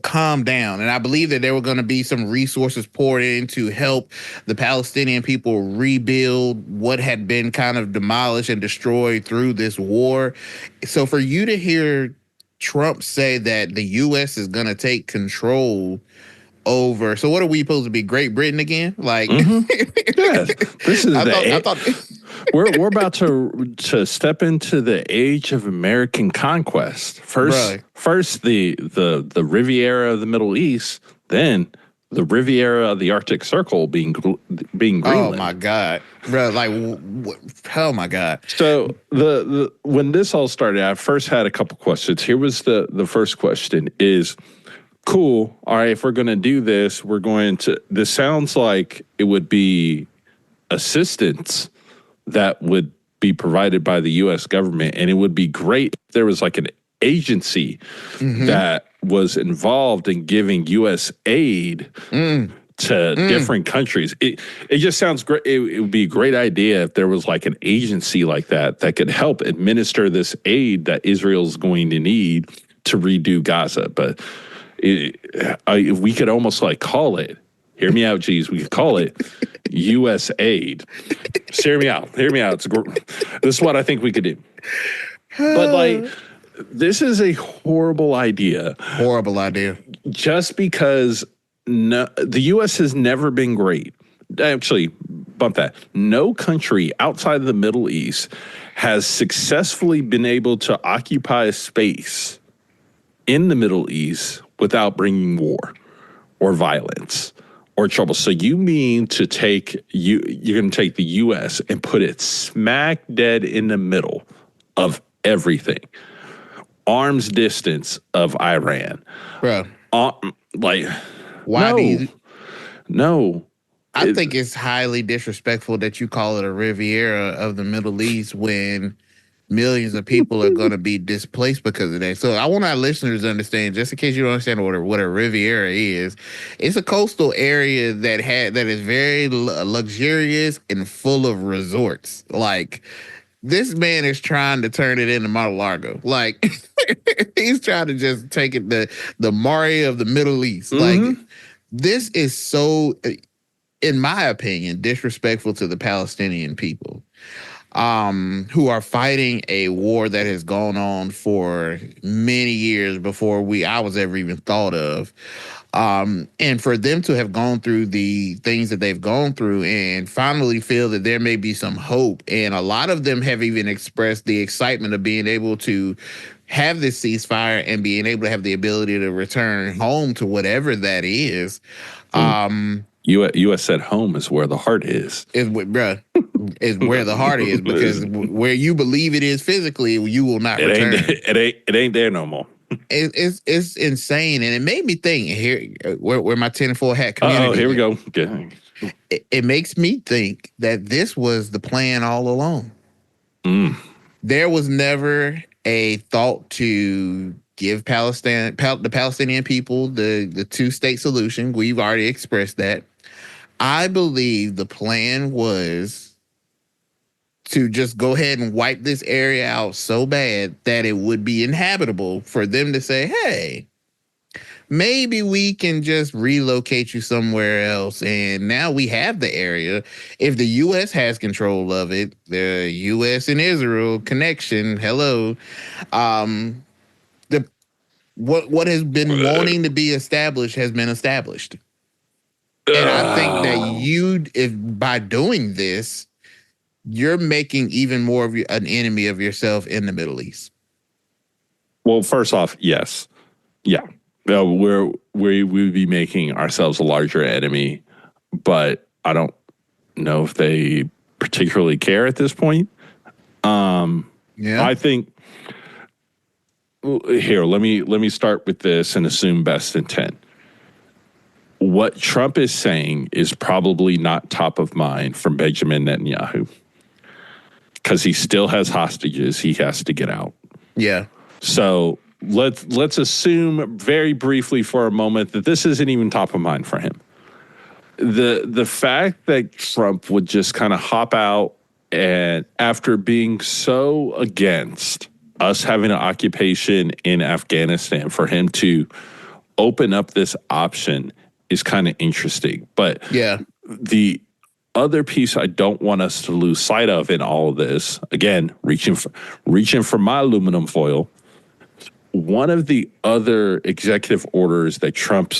[SPEAKER 1] calm down. And I believe that there were going to be some resources poured in to help the Palestinian people rebuild what had been kind of demolished and destroyed through this war. So for you to hear Trump say that the U.S. is going to take control over, so what are we supposed to be, Great Britain again? Like,
[SPEAKER 2] yeah, this is I thought we're about to step into the age of American conquest. First the Riviera of the Middle East, then the Riviera of the Arctic Circle being Greenland.
[SPEAKER 1] Oh my God, bro! Like, oh my God.
[SPEAKER 2] So the when this all started, I first had a couple questions. Here was the first question: is cool. All right, if we're going to do this, we're going to. This sounds like it would be assistance that would be provided by the U.S. government, and it would be great if there was like an agency that was involved in giving U.S. aid to different countries. It just sounds great. It would be a great idea if there was like an agency like that could help administer this aid that Israel's going to need to redo Gaza. But if we could almost like call it, hear me out, geez, we could call it USAID. Just hear me out. Hear me out. This is what I think we could do. But like, this is a horrible idea.
[SPEAKER 1] Horrible idea.
[SPEAKER 2] Just because the U.S. has never been great. Actually, bump that. No country outside of the Middle East has successfully been able to occupy a space in the Middle East without bringing war or violence or trouble. So you mean to you're going to take the U.S. and put it smack dead in the middle of everything. Arm's distance of Iran.
[SPEAKER 1] Bro.
[SPEAKER 2] Like,
[SPEAKER 1] why do you?
[SPEAKER 2] No.
[SPEAKER 1] I think it's highly disrespectful that you call it a Riviera of the Middle East when millions of people are going to be displaced because of that. So I want our listeners to understand, just in case you don't understand what a Riviera is, it's a coastal area that is very luxurious and full of resorts. Like, this man is trying to turn it into Mar-a-Lago. Like, he's trying to just take it the Mario of the Middle East. Like, this is so, in my opinion, disrespectful to the Palestinian people, who are fighting a war that has gone on for many years before I was ever even thought of. And for them to have gone through the things that they've gone through and finally feel that there may be some hope. And a lot of them have even expressed the excitement of being able to have this ceasefire and being able to have the ability to return home to whatever that is.
[SPEAKER 2] U.S. said home is where the heart is.
[SPEAKER 1] Is where the heart is, because where you believe it is physically, you will not return.
[SPEAKER 2] It ain't there no more.
[SPEAKER 1] It's insane, and it made me think. Here, where my tinfoil hat community.
[SPEAKER 2] Oh, here we go. Okay.
[SPEAKER 1] it makes me think that this was the plan all along.
[SPEAKER 2] Mm.
[SPEAKER 1] There was never a thought to give the Palestinian people the two-state solution. We've already expressed that. I believe the plan was to just go ahead and wipe this area out so bad that it would be inhabitable for them to say, hey, maybe we can just relocate you somewhere else. And now we have the area. If the U.S. has control of it, the U.S. and Israel connection, hello. The what has been wanting to be established has been established. And I think that if by doing this, you're making even more of an enemy of yourself in the Middle East.
[SPEAKER 2] Well, first off, yes. Yeah. We would be making ourselves a larger enemy, but I don't know if they particularly care at this point. I think here, let me start with this and assume best intent. What Trump is saying is probably not top of mind for Benjamin Netanyahu because he still has hostages he has to get out.
[SPEAKER 1] Yeah.
[SPEAKER 2] So let's assume very briefly for a moment that this isn't even top of mind for him. The fact that Trump would just kind of hop out and after being so against us having an occupation in Afghanistan, for him to open up this option is kind of interesting. But
[SPEAKER 1] yeah,
[SPEAKER 2] the other piece I don't want us to lose sight of in all of this, again, reaching for my aluminum foil, one of the other executive orders that Trump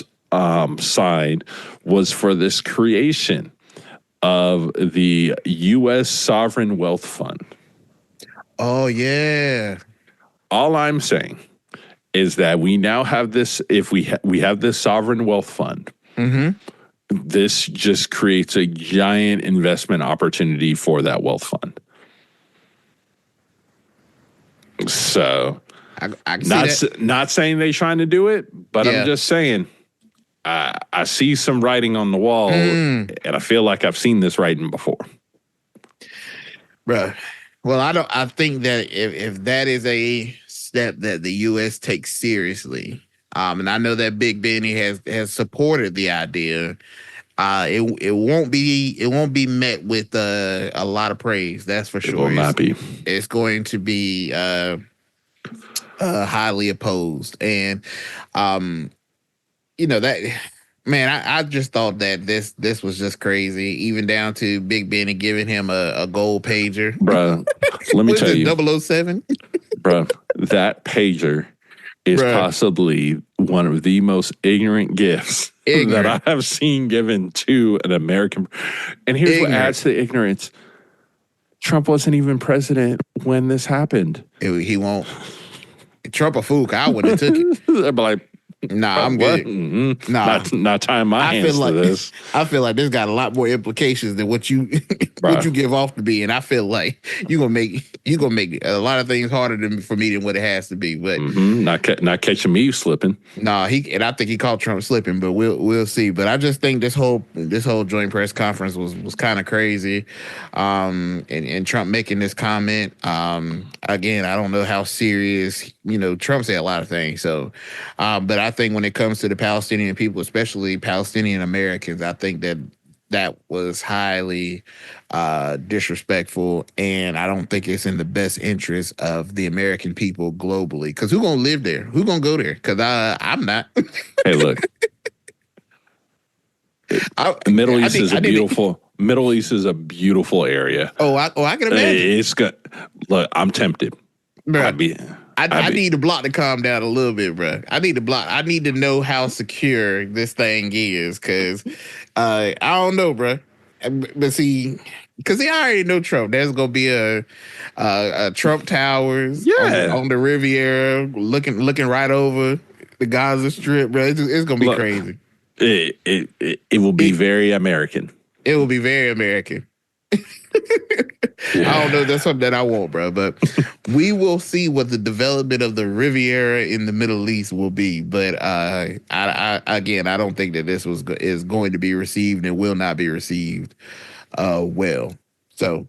[SPEAKER 2] signed was for this creation of the U.S. Sovereign Wealth Fund.
[SPEAKER 1] Oh, yeah.
[SPEAKER 2] All I'm saying is that we now have this, if we have this sovereign wealth fund, this just creates a giant investment opportunity for that wealth fund. So, not saying they're trying to do it, but I'm just saying, I see some writing on the wall, and I feel like I've seen this writing before.
[SPEAKER 1] Bruh. Well, I think that if that is a step that the U.S. takes seriously, and I know that Big Benny has supported the idea, it won't be met with a lot of praise. That's for sure.
[SPEAKER 2] It will not be.
[SPEAKER 1] It's going to be highly opposed, and that. Man, I just thought that this was just crazy, even down to Big Benny giving him a gold pager.
[SPEAKER 2] Bro, let me tell you.
[SPEAKER 1] 007?
[SPEAKER 2] Bro, that pager is possibly one of the most ignorant gifts that I have seen given to an American. And here's what adds to the ignorance. Trump wasn't even president when this happened.
[SPEAKER 1] He won't. Trump a fool. I wouldn't have took it.
[SPEAKER 2] I'd be like,
[SPEAKER 1] nah, I'm good.
[SPEAKER 2] Mm-hmm. Nah, not tying my hands to this.
[SPEAKER 1] I feel like this got a lot more implications than what you give off to be, and I feel like you're gonna make a lot of things harder for me than what it has to be. But
[SPEAKER 2] not catching me slipping.
[SPEAKER 1] Nah, I think he caught Trump slipping, but we'll see. But I just think this whole joint press conference was kind of crazy, and Trump making this comment. Again, I don't know how serious. Trump said a lot of things, so but I think when it comes to the Palestinian people, especially Palestinian Americans, I think that was highly disrespectful, and I don't think it's in the best interest of the American people globally. Because who's gonna live there? Who's gonna go there? Because I'm not.
[SPEAKER 2] Hey, look, Middle East is a beautiful area.
[SPEAKER 1] Oh, I can imagine.
[SPEAKER 2] It's good. Look, I'm tempted.
[SPEAKER 1] I need the block to calm down a little bit, bro. I need to know how secure this thing is, because I don't know, bro. But see, because I already know Trump. There's gonna be a Trump Towers on the Riviera, looking right over the Gaza Strip, bro. It's gonna be crazy.
[SPEAKER 2] It will be very American.
[SPEAKER 1] It will be very American. I don't know. That's something that I want, bro. But we will see what the development of the Riviera in the Middle East will be. But again, I don't think that this is going to be received and will not be received well. So,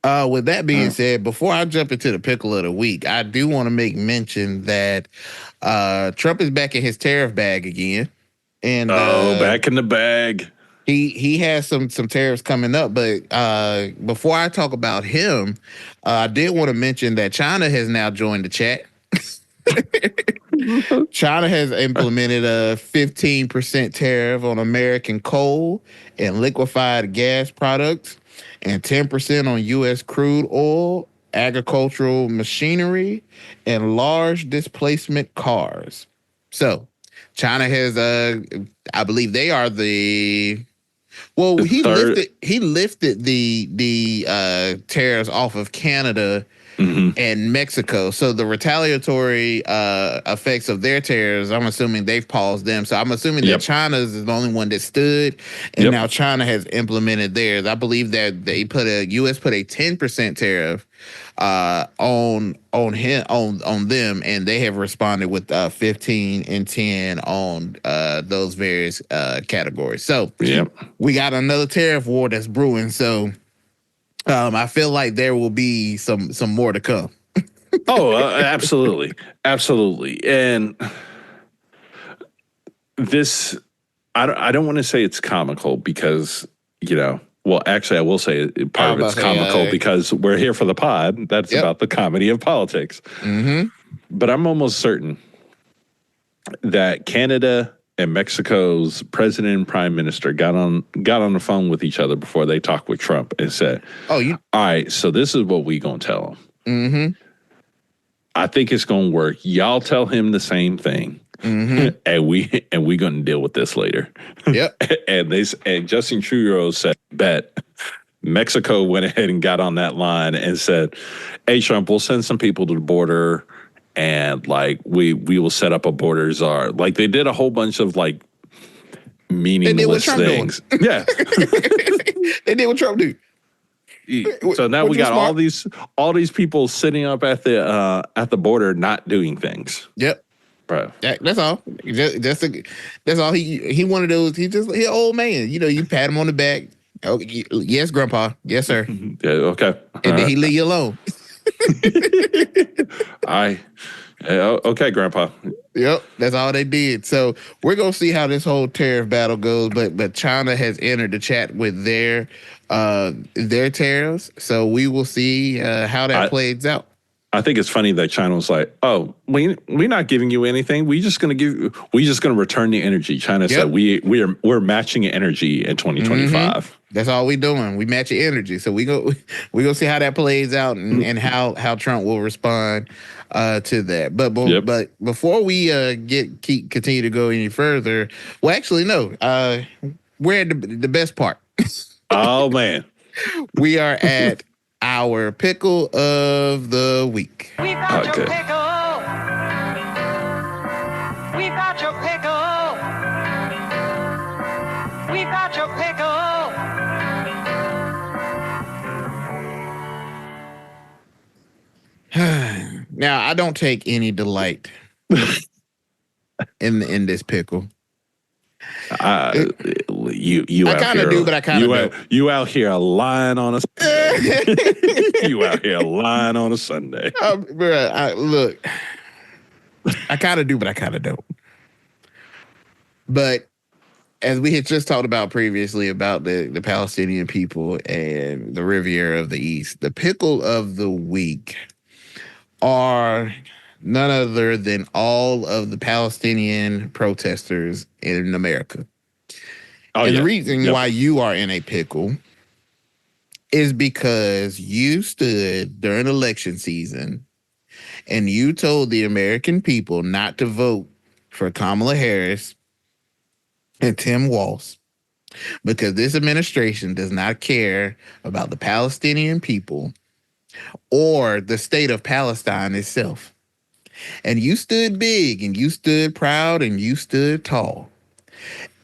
[SPEAKER 1] with that being said, before I jump into the pickle of the week, I do want to make mention that Trump is back in his tariff bag again, and
[SPEAKER 2] back in the bag.
[SPEAKER 1] He has some tariffs coming up, but before I talk about him, I did want to mention that China has now joined the chat. China has implemented a 15% tariff on American coal and liquefied gas products, and 10% on U.S. crude oil, agricultural machinery, and large displacement cars. So, China has, I believe they are the. Well, he lifted the tariffs off of Canada and Mexico. So the retaliatory effects of their tariffs, I'm assuming they've paused them. So I'm assuming that China's is the only one that stood, and now China has implemented theirs. I believe that U.S. put a 10% tariff on them, and they have responded with 15 and 10 on those various categories. So we got another tariff war that's brewing. So I feel like there will be some more to come.
[SPEAKER 2] Absolutely, absolutely, and this I don't want to say it's comical because well, actually, I will say part of it's comical because we're here for the pod. That's about the comedy of politics. But I'm almost certain that Canada and Mexico's president and prime minister got on the phone with each other before they talked with Trump and said, all right, so this is what we gonna tell him. I think it's gonna work. Y'all tell him the same thing. And we gonna deal with this later. And Justin Trudeau said, bet. Mexico went ahead and got on that line and said, hey, Trump, we'll send some people to the border, and we will set up a border czar. Like, they did a whole bunch of meaningless things. Yeah.
[SPEAKER 1] They did what Trump do.
[SPEAKER 2] So now we got all these people sitting up at the border not doing things. Bro.
[SPEAKER 1] That's all. That's all. He one of those. He an old man. You pat him on the back. Oh, yes, Grandpa. Yes, sir.
[SPEAKER 2] Okay.
[SPEAKER 1] And then he leave you alone.
[SPEAKER 2] Okay, Grandpa.
[SPEAKER 1] Yep, that's all they did. So we're gonna see how this whole tariff battle goes. But China has entered the chat with their tariffs. So we will see how that plays out.
[SPEAKER 2] I think it's funny that China was like, "Oh, we're not giving you anything. We're just gonna return the energy." China said, "We're matching energy in 2025."
[SPEAKER 1] That's all we doing. We match your energy. So we go see how that plays out and how Trump will respond to that. But before we continue to go any further, well, actually no. We're at the best part.
[SPEAKER 2] Oh man,
[SPEAKER 1] we are at our pickle of the week.
[SPEAKER 3] We've got your pickle. We've got your pickle. We've got your pickle.
[SPEAKER 1] Now, I don't take any delight in this pickle.
[SPEAKER 2] You
[SPEAKER 1] I kind of do, but I kind of don't.
[SPEAKER 2] You out here lying on a Sunday. You out here lying on a Sunday.
[SPEAKER 1] Look, I kind of do, but I kind of don't. But as we had just talked about previously about the Palestinian people and the Riviera of the East, the pickle of the week are none other than all of the Palestinian protesters in America. The reason why you are in a pickle is because you stood during election season and you told the American people not to vote for Kamala Harris and Tim Walz because this administration does not care about the Palestinian people or the state of Palestine itself. And you stood big and you stood proud and you stood tall.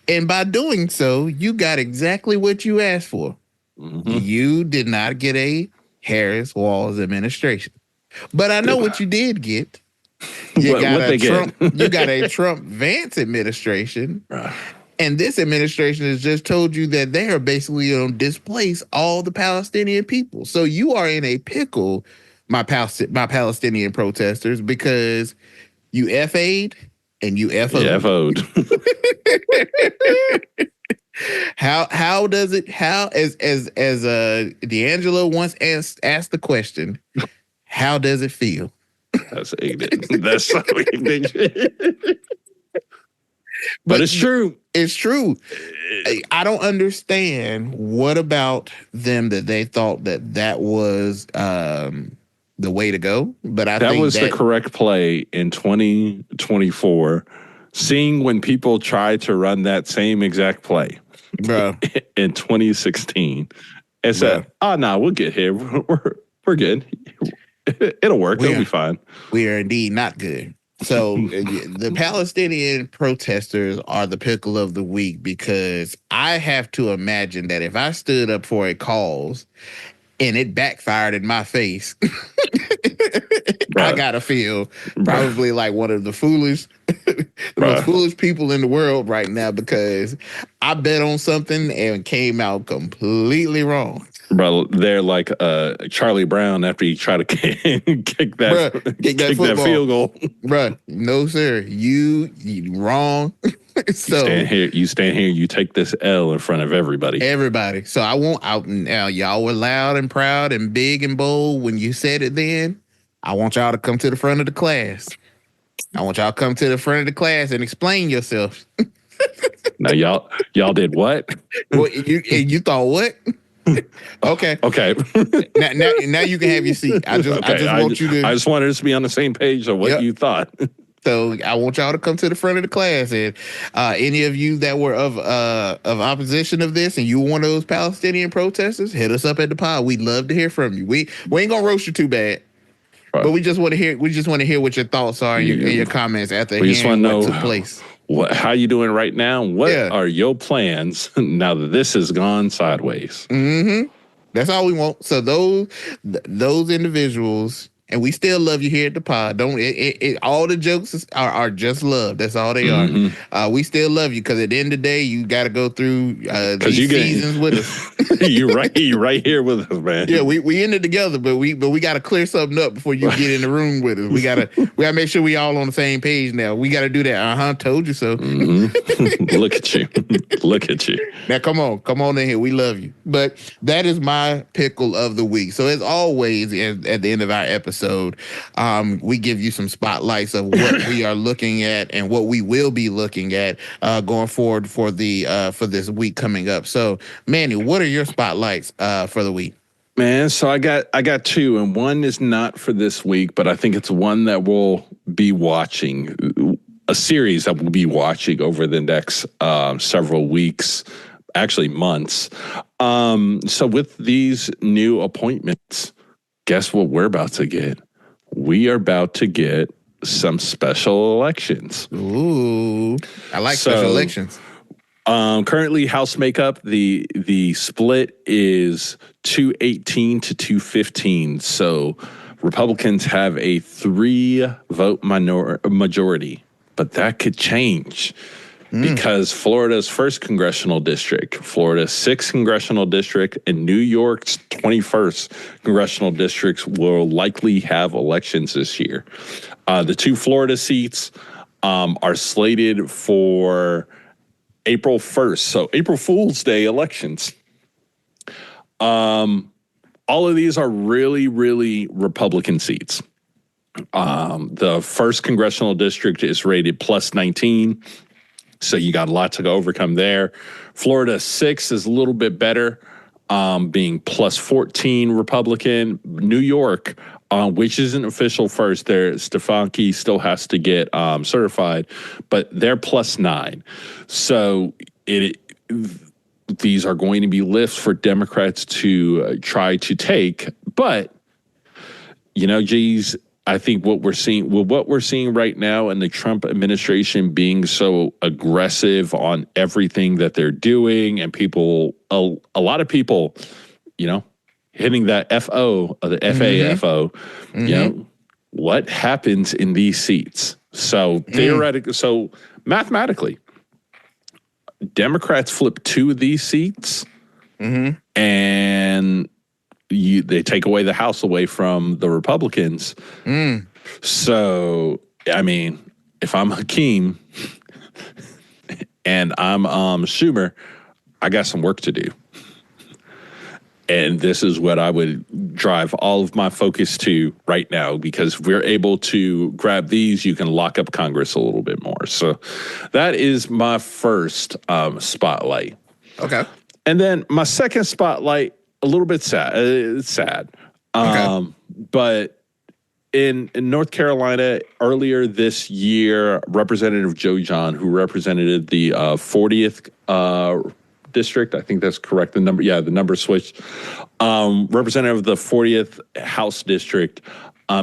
[SPEAKER 1] And by doing so, you got exactly what you asked for. You did not get a Harris-Walz administration. But I know what you did get. You got
[SPEAKER 2] what
[SPEAKER 1] a
[SPEAKER 2] they
[SPEAKER 1] Trump.
[SPEAKER 2] get?
[SPEAKER 1] You got a Trump-Vance administration. And this administration has just told you that they are basically going to displace all the Palestinian people. So you are in a pickle, my Palestinian protesters, because you FA'd and you FO'd. How does it, as D'Angelo once asked the question, how does it feel?
[SPEAKER 2] That's ignorant. That's so ignorant. But it's true.
[SPEAKER 1] It's true. I don't understand what about them that they thought that was the way to go. But I think
[SPEAKER 2] was the correct play in 2024. Seeing when people try to run that same exact play,
[SPEAKER 1] bro,
[SPEAKER 2] in 2016, and said, "Oh no, we'll get here. We're good. It'll work. It'll be fine."
[SPEAKER 1] We are indeed not good. So the Palestinian protesters are the pickle of the week, because I have to imagine that if I stood up for a cause and it backfired in my face, I gotta feel probably like one of the most foolish people in the world right now, because I bet on something and came out completely wrong.
[SPEAKER 2] Bro, they're like Charlie Brown after you try to kick that field goal.
[SPEAKER 1] Bro, no sir, you wrong. So
[SPEAKER 2] you stand here, you take this L in front of everybody.
[SPEAKER 1] So I won't out now. Y'all were loud and proud and big and bold when you said it then. I want y'all to come to the front of the class. And explain yourself.
[SPEAKER 2] Now y'all did what?
[SPEAKER 1] Well, you thought what? Okay. Now you can have your seat. I just want you to.
[SPEAKER 2] I just wanted us to be on the same page of what you thought.
[SPEAKER 1] So I want y'all to come to the front of the class, and any of you that were of opposition of this, and you were one of those Palestinian protesters, hit us up at the pod. We'd love to hear from you. We ain't gonna roast you too bad, but we just want to hear. We just want to hear what your thoughts are and your comments after hearing what took place.
[SPEAKER 2] How you doing right now? What are your plans now that this has gone sideways?
[SPEAKER 1] Mm-hmm. That's all we want. So those individuals, and we still love you here at the pod. All the jokes are just love. That's all they are. We still love you, because at the end of the day, you got to go through these seasons with us.
[SPEAKER 2] You're right here with us, man.
[SPEAKER 1] Yeah, we in it together, but we got to clear something up before you get in the room with us. We gotta make sure we all on the same page now. We got to do that. Told you so.
[SPEAKER 2] Look at you.
[SPEAKER 1] Now come on in here. We love you. But that is my pickle of the week. So as always, at the end of our episode, we give you some spotlights of what we are looking at and what we will be looking at going forward for this week coming up. So, Manny, what are your spotlights for the week?
[SPEAKER 2] Man, so I got two, and one is not for this week, but I think it's one that we'll be watching, a series that we'll be watching over the next several weeks, actually months. So with these new appointments, guess what we're about to get? We are about to get some special elections.
[SPEAKER 1] Ooh, I like special elections.
[SPEAKER 2] Currently, House makeup, the split is 218 to 215. So Republicans have a 3-vote majority, but that could change. Because Florida's 1st congressional district, Florida's 6th congressional district, and New York's 21st congressional districts will likely have elections this year. The 2 Florida seats are slated for April 1st, so April Fool's Day elections. All of these are really, really Republican seats. The 1st congressional district is rated plus 19. So you got a lot to overcome there. Florida 6 is a little bit better, being plus 14 Republican. New York, which isn't official first, Stefanski still has to get certified, but they're plus 9. So these are going to be lifts for Democrats to try to take. But, geez, I think what we're seeing right now, and the Trump administration being so aggressive on everything that they're doing, and a lot of people, hitting that FO or the FAFO, what happens in these seats? So mathematically, Democrats flip 2 of these seats, and they take away the House away from the Republicans. So, I mean, if I'm Hakeem and I'm Schumer, I got some work to do. And this is what I would drive all of my focus to right now, because if we're able to grab these, you can lock up Congress a little bit more. So that is my first spotlight.
[SPEAKER 1] Okay.
[SPEAKER 2] And then my second spotlight, a little bit sad. It's sad. But in North Carolina earlier this year, Representative Joe John, who represented the 40th district, I think that's correct. The number switched. Representative of the 40th House district,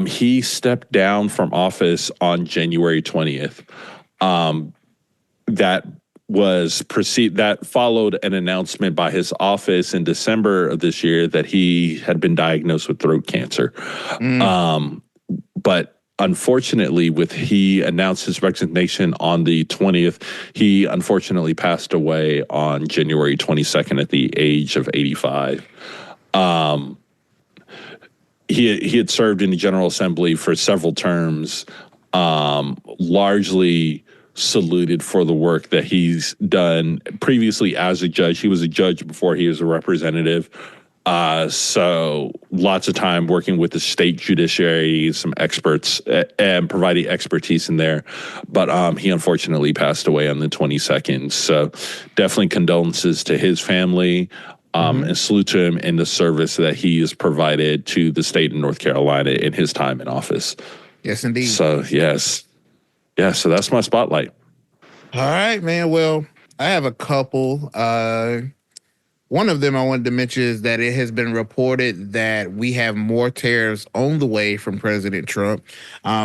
[SPEAKER 2] he stepped down from office on January 20th. That followed an announcement by his office in December of this year that he had been diagnosed with throat cancer. But unfortunately, he announced his resignation on the 20th. He unfortunately passed away on January 22nd at the age of 85. He had served in the General Assembly for several terms, largely saluted for the work that he's done previously as a judge. He was a judge before he was a representative. So lots of time working with the state judiciary, some experts, and providing expertise in there. But he unfortunately passed away on the 22nd. So definitely condolences to his family, and salute to him in the service that he has provided to the state of North Carolina in his time in office.
[SPEAKER 1] Yes, indeed.
[SPEAKER 2] So, yes. Yeah, so that's my spotlight.
[SPEAKER 1] All right, man. Well, I have a couple. One of them I wanted to mention is that it has been reported that we have more tariffs on the way from President Trump.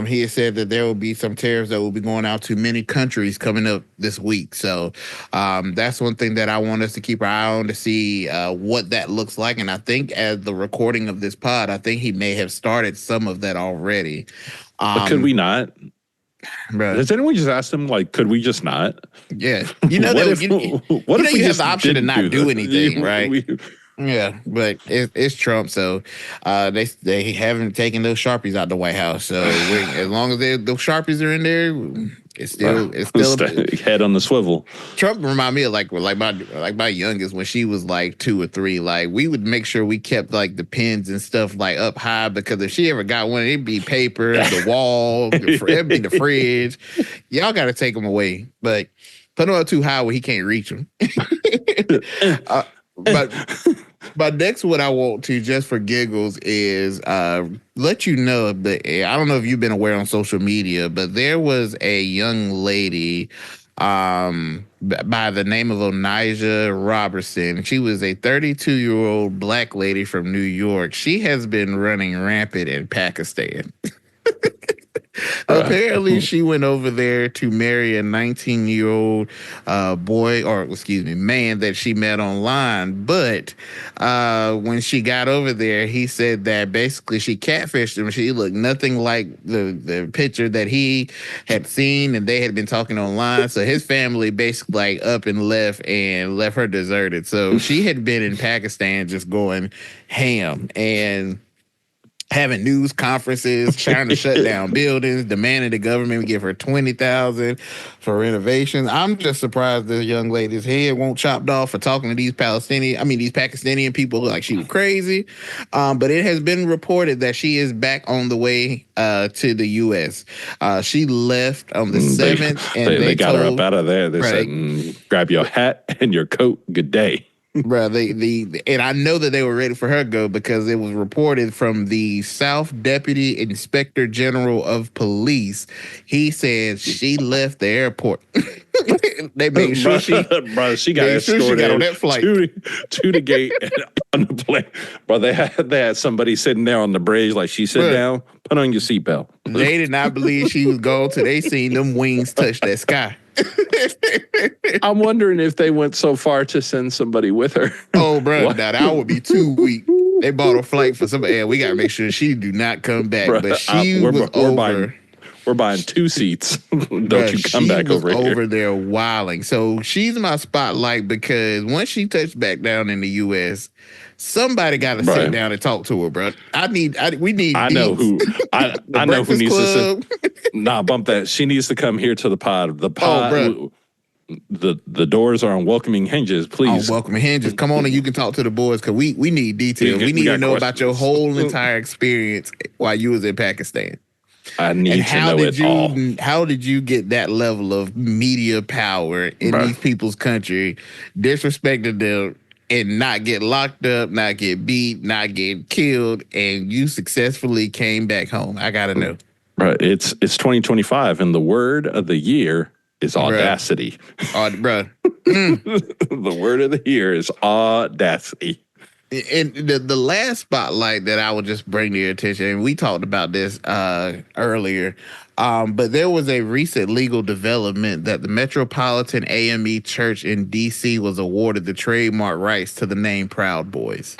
[SPEAKER 1] He has said that there will be some tariffs that will be going out to many countries coming up this week. So that's one thing that I want us to keep our eye on to see what that looks like. And I think as the recording of this pod, I think he may have started some of that already.
[SPEAKER 2] But could we not?
[SPEAKER 1] Bro.
[SPEAKER 2] Has anyone just asked him, like, could we just not?
[SPEAKER 1] Yeah. What if you have the option to not do anything, right? Yeah, but it's Trump, so they haven't taken those Sharpies out the White House. So as long as those Sharpies are in there, it's still
[SPEAKER 2] head on the swivel.
[SPEAKER 1] Trump remind me of like my youngest when she was like 2 or 3. Like we would make sure we kept like the pens and stuff like up high, because if she ever got one, it'd be paper, the wall, it'd be the fridge. Y'all got to take them away, but put them up too high where he can't reach them. But next, what I want to, just for giggles, is let you know that I don't know if you've been aware on social media, but there was a young lady by the name of Onijah Robertson. She was a 32-year-old black lady from New York. She has been running rampant in Pakistan. Apparently, she went over there to marry a 19-year-old man that she met online. But when she got over there, he said that basically she catfished him. She looked nothing like the picture that he had seen, and they had been talking online. So his family basically up and left her deserted. So she had been in Pakistan just going ham and having news conferences, trying to shut down buildings, demanding the government give her $20,000 for renovations. I'm just surprised the young lady's head won't chopped off for talking to these Pakistani people like she was crazy. But it has been reported that she is back on the way to the U.S. She left on the 7th, and
[SPEAKER 2] they got her up out of there. They said, grab your hat and your coat. Good day.
[SPEAKER 1] Bro, and I know that they were ready for her to go because it was reported from the South Deputy Inspector General of Police. He said she left the airport. They made sure she
[SPEAKER 2] got escorted
[SPEAKER 1] got on that flight
[SPEAKER 2] to the gate and on the plane. Bro, they had somebody sitting there on the bridge like she sit down, put on your seatbelt.
[SPEAKER 1] They did not believe she was gone till they seen them wings touch that sky.
[SPEAKER 2] I'm wondering if they went so far to send somebody with her.
[SPEAKER 1] Oh, bro, now that would be too weak. They bought a flight for somebody. Yeah, we got to make sure she do not come back. Bruh, but she was over.
[SPEAKER 2] We're buying 2 seats. Don't you come back over here.
[SPEAKER 1] Over there wilding. So she's my spotlight because once she touched back down in the U.S., somebody got to sit down and talk to her, bro. I know who needs to sit.
[SPEAKER 2] Nah, bump that. She needs to come here to the pod. The pod. Oh, the doors are on welcoming hinges, please.
[SPEAKER 1] On welcoming hinges. Come on and you can talk to the boys because we need details. We need to know about your whole entire experience while you was in Pakistan.
[SPEAKER 2] I need to know it all.
[SPEAKER 1] How did you get that level of media power in these people's country, disrespected them, and not get locked up, not get beat, not get killed, and you successfully came back home? I gotta know.
[SPEAKER 2] Right, it's 2025, and the word of the year is audacity.
[SPEAKER 1] Bruh.
[SPEAKER 2] The word of the year is audacity.
[SPEAKER 1] And the last spotlight that I would just bring to your attention, and we talked about this earlier, but there was a recent legal development that the Metropolitan AME Church in D.C. was awarded the trademark rights to the name Proud Boys.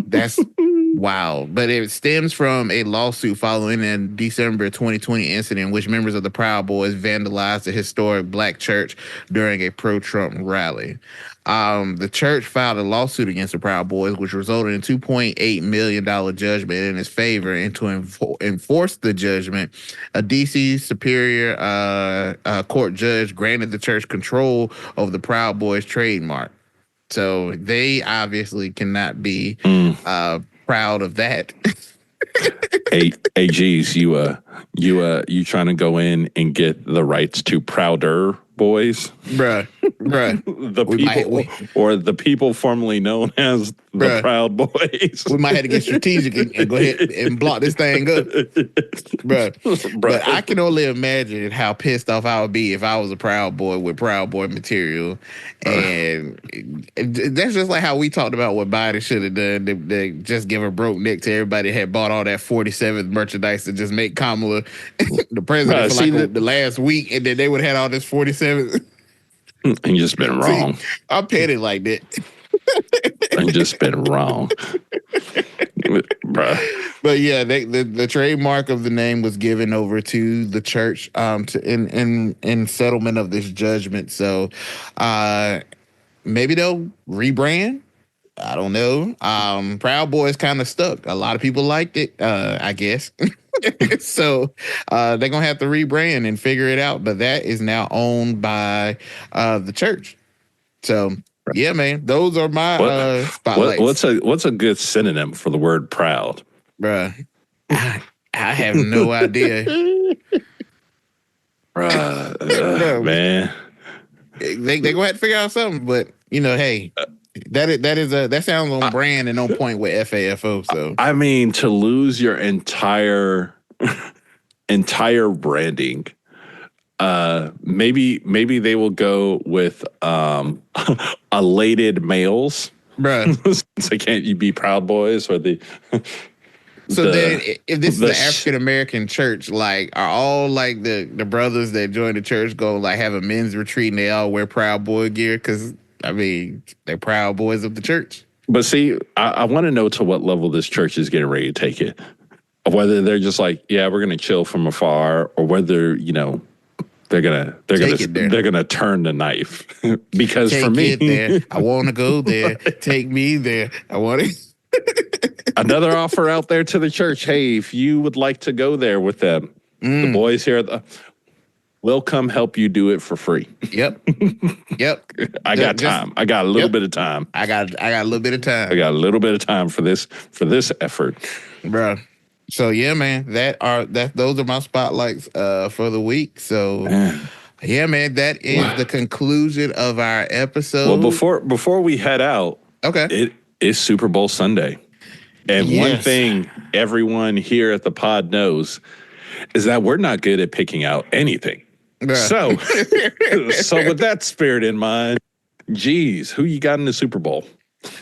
[SPEAKER 1] That's wow. But it stems from a lawsuit following a December 2020 incident in which members of the Proud Boys vandalized the historic black church during a pro-Trump rally. The church filed a lawsuit against the Proud Boys, which resulted in $2.8 million judgment in its favor. And to enforce the judgment, a D.C. Superior Court judge granted the church control over the Proud Boys trademark. So they obviously cannot be proud of that.
[SPEAKER 2] Hey, geez, you trying to go in and get the rights to Prouder Boys?
[SPEAKER 1] Bruh.
[SPEAKER 2] The people formerly known as the Proud Boys.
[SPEAKER 1] We might have to get strategic and go ahead and block this thing up. Bruh. But I can only imagine how pissed off I would be if I was a Proud Boy with Proud Boy material. And that's just like how we talked about what Biden should have done. They just give a broke neck to everybody that had bought all that 47th merchandise to just make Kamala the president for the last week, and then they would have had all this 47th.
[SPEAKER 2] And just been wrong.
[SPEAKER 1] I'm petty like that.
[SPEAKER 2] And just been wrong. Bruh.
[SPEAKER 1] But yeah, the trademark of the name was given over to the church in settlement of this judgment. So maybe they'll rebrand. I don't know. Proud Boys kind of stuck. A lot of people liked it, I guess. So they're going to have to rebrand and figure it out. But that is now owned by the church. So, yeah, man, those are my spotlights.
[SPEAKER 2] What's a good synonym for the word proud?
[SPEAKER 1] Bruh, I have no idea.
[SPEAKER 2] Man.
[SPEAKER 1] They going to have to figure out something. But, you know, hey. That sounds on brand and on point with FAFO. So
[SPEAKER 2] I mean, to lose your entire branding, maybe they will go with elated males,
[SPEAKER 1] bruh.
[SPEAKER 2] So can't you be Proud Boys or the?
[SPEAKER 1] So then, if this is the African American church, like, are all like the brothers that join the church go like have a men's retreat and they all wear Proud Boy gear? Because I mean, they're Proud Boys of the church.
[SPEAKER 2] But see, I want to know to what level this church is getting ready to take it. Whether they're just like, yeah, we're gonna chill from afar, or whether, you know, they're gonna turn the knife. Because
[SPEAKER 1] take
[SPEAKER 2] for me,
[SPEAKER 1] it there. I want to go there. Take me there. I want to.
[SPEAKER 2] Another offer out there to the church. Hey, if you would like to go there with them, the boys here, we'll come help you do it for free.
[SPEAKER 1] Yep.
[SPEAKER 2] I got time. I got a little bit of time.
[SPEAKER 1] I got a little bit of time.
[SPEAKER 2] I got a little bit of time for this effort,
[SPEAKER 1] bro. So yeah, man, those are my spotlights for the week. So Yeah, man, that is the conclusion of our episode.
[SPEAKER 2] Well, before we head out,
[SPEAKER 1] okay,
[SPEAKER 2] it is Super Bowl Sunday. And one thing everyone here at the pod knows is that we're not good at picking out anything. So, so with that spirit in mind, geez, who you got in the Super Bowl?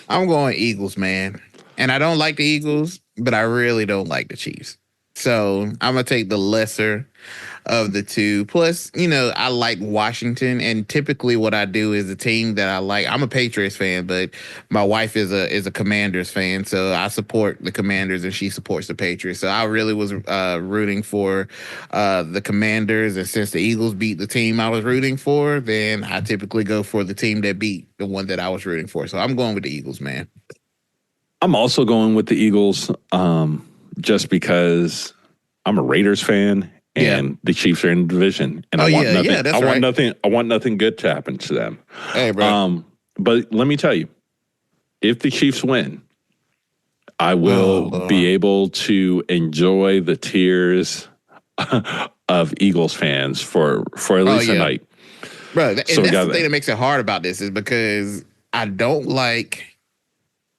[SPEAKER 1] I'm going Eagles, man. And I don't like the Eagles, but I really don't like the Chiefs. So I'm going to take the lesser of the two. Plus, I like Washington, and typically what I do is a team that I like. I'm a Patriots fan, but my wife is a Commanders fan, so I support the Commanders and she supports the Patriots. So I really was rooting for the Commanders, and since the Eagles beat the team I was rooting for, then I typically go for the team that beat the one that I was rooting for. So I'm going with the Eagles, man.
[SPEAKER 2] I'm also going with the Eagles, just because I'm a Raiders fan. And the Chiefs are in the division, and I want nothing. I want nothing good to happen to them.
[SPEAKER 1] Hey, bro.
[SPEAKER 2] But let me tell you, if the Chiefs win, I will be able to enjoy the tears of Eagles fans for at least a night.
[SPEAKER 1] Bro, and that's the thing that makes it hard about this is because I don't like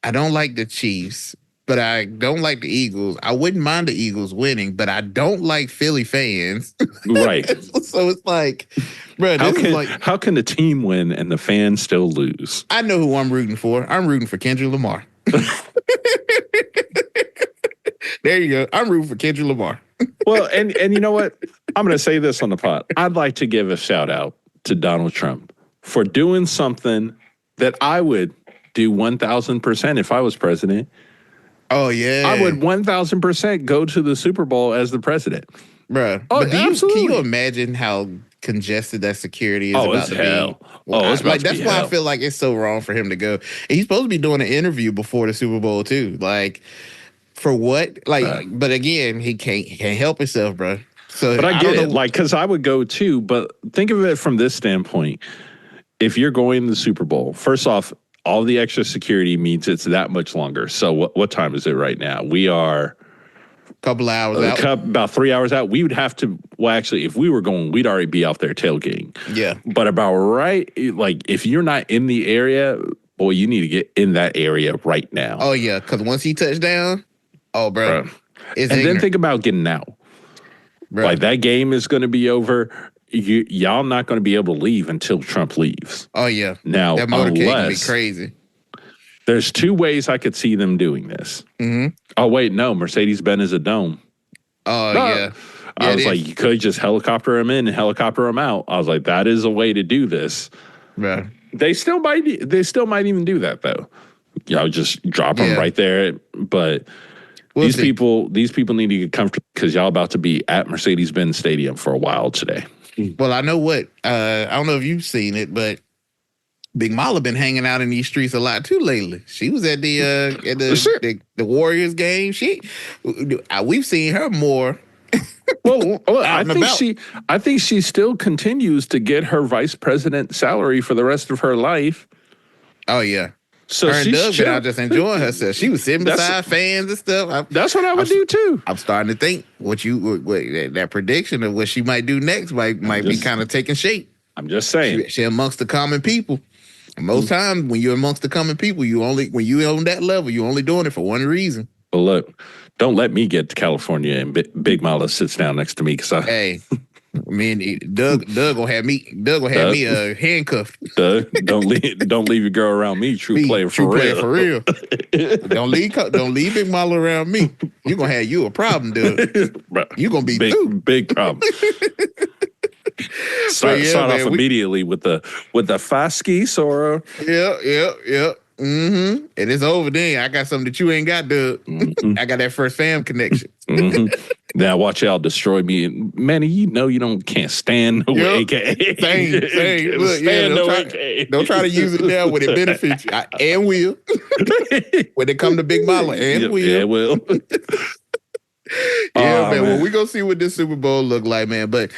[SPEAKER 1] the Chiefs. But I don't like the Eagles. I wouldn't mind the Eagles winning, but I don't like Philly fans.
[SPEAKER 2] Right.
[SPEAKER 1] So it's like, bro,
[SPEAKER 2] how can the team win and the fans still lose?
[SPEAKER 1] I know who I'm rooting for. I'm rooting for Kendrick Lamar. There you go. I'm rooting for Kendrick Lamar.
[SPEAKER 2] Well, and you know what? I'm going to say this on the pod. I'd like to give a shout out to Donald Trump for doing something that I would do 1,000% if I was president.
[SPEAKER 1] Oh, yeah.
[SPEAKER 2] I would 1,000% go to the Super Bowl as the president.
[SPEAKER 1] Bruh.
[SPEAKER 2] Oh, absolutely.
[SPEAKER 1] Can you imagine how congested that security is
[SPEAKER 2] about to hell. Be? Well,
[SPEAKER 1] that's why I feel like it's so wrong for him to go. And he's supposed to be doing an interview before the Super Bowl, too. Like, for what? Like, but again, he can't help himself, bro. So,
[SPEAKER 2] but I get it. Like, because I would go, too. But think of it from this standpoint. If you're going to the Super Bowl, first off, all the extra security means it's that much longer. So what time is it right now? We are
[SPEAKER 1] a couple hours out.
[SPEAKER 2] About 3 hours out. We would have to, well, actually, if we were going, we'd already be out there tailgating.
[SPEAKER 1] Yeah.
[SPEAKER 2] But if you're not in the area, boy, you need to get in that area right now.
[SPEAKER 1] Oh, yeah, because once he touched down, bro.
[SPEAKER 2] Then think about getting out. Bro. Like, that game is going to be over. Y'all not going to be able to leave until Trump leaves.
[SPEAKER 1] Oh, yeah.
[SPEAKER 2] Now,
[SPEAKER 1] that motorcade can be crazy.
[SPEAKER 2] There's two ways I could see them doing this.
[SPEAKER 1] Mm-hmm.
[SPEAKER 2] Oh, wait, no. Mercedes-Benz is a dome.
[SPEAKER 1] Oh, yeah.
[SPEAKER 2] I was like, you could just helicopter them in and helicopter them out. I was like, that is a way to do this.
[SPEAKER 1] Right.
[SPEAKER 2] They still might even do that, though. Y'all just drop them right there. But these people need to get comfortable because y'all about to be at Mercedes-Benz Stadium for a while today.
[SPEAKER 1] Well, I know what. I don't know if you've seen it, but Big Mala been hanging out in these streets a lot too lately. She was at the Warriors game. We've seen her more.
[SPEAKER 2] Well, I think she still continues to get her vice president salary for the rest of her life.
[SPEAKER 1] Oh yeah.
[SPEAKER 2] So
[SPEAKER 1] her and Doug been out just enjoying herself. She was sitting beside fans and stuff.
[SPEAKER 2] That's what I would do too.
[SPEAKER 1] I'm starting to think what that prediction of what she might do next might be kind of taking shape.
[SPEAKER 2] I'm just saying.
[SPEAKER 1] She amongst the common people. And most times when you're amongst the common people, when you on that level, you're only doing it for one reason.
[SPEAKER 2] Well, look, don't let me get to California and Big Mala sits down next to me
[SPEAKER 1] Hey. Me and Doug gonna have me handcuffed.
[SPEAKER 2] Doug, don't leave your girl around me. True player for real.
[SPEAKER 1] Don't leave Big Mala around me. You gonna have a problem, Doug. You gonna be
[SPEAKER 2] big problem. Start off immediately with the Fasky Sora.
[SPEAKER 1] Yeah. Mm-hmm. And it's over then. I got something that you ain't got, Doug. Mm-hmm. I got that first fam connection.
[SPEAKER 2] Mm-hmm. Now watch y'all destroy me. Manny, you can't stand no AKA.
[SPEAKER 1] Same. Look, don't try to use it now when it benefits you. And will. When it come to Big Mala, and will.
[SPEAKER 2] Yeah, will.
[SPEAKER 1] Yeah, man. Well,
[SPEAKER 2] Man.
[SPEAKER 1] we gonna see what this Super Bowl look like, man. But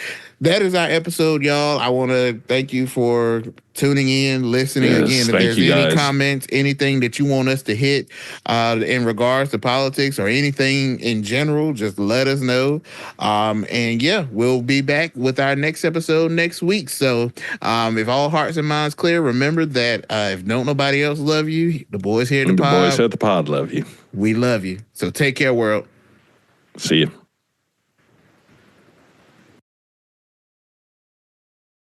[SPEAKER 1] that is our episode, y'all. I want to thank you for tuning in, listening.
[SPEAKER 2] Yes,
[SPEAKER 1] Again, if
[SPEAKER 2] thank
[SPEAKER 1] there's
[SPEAKER 2] you,
[SPEAKER 1] any
[SPEAKER 2] guys.
[SPEAKER 1] comments, anything that you want us to hit in regards to politics or anything in general, just let us know. And yeah, we'll be back with our next episode next week. So if all hearts and minds clear, remember that if don't nobody else love you, the boys here at the
[SPEAKER 2] The boys
[SPEAKER 1] pod,
[SPEAKER 2] at the pod love you.
[SPEAKER 1] we love you. So take care, world.
[SPEAKER 2] See you.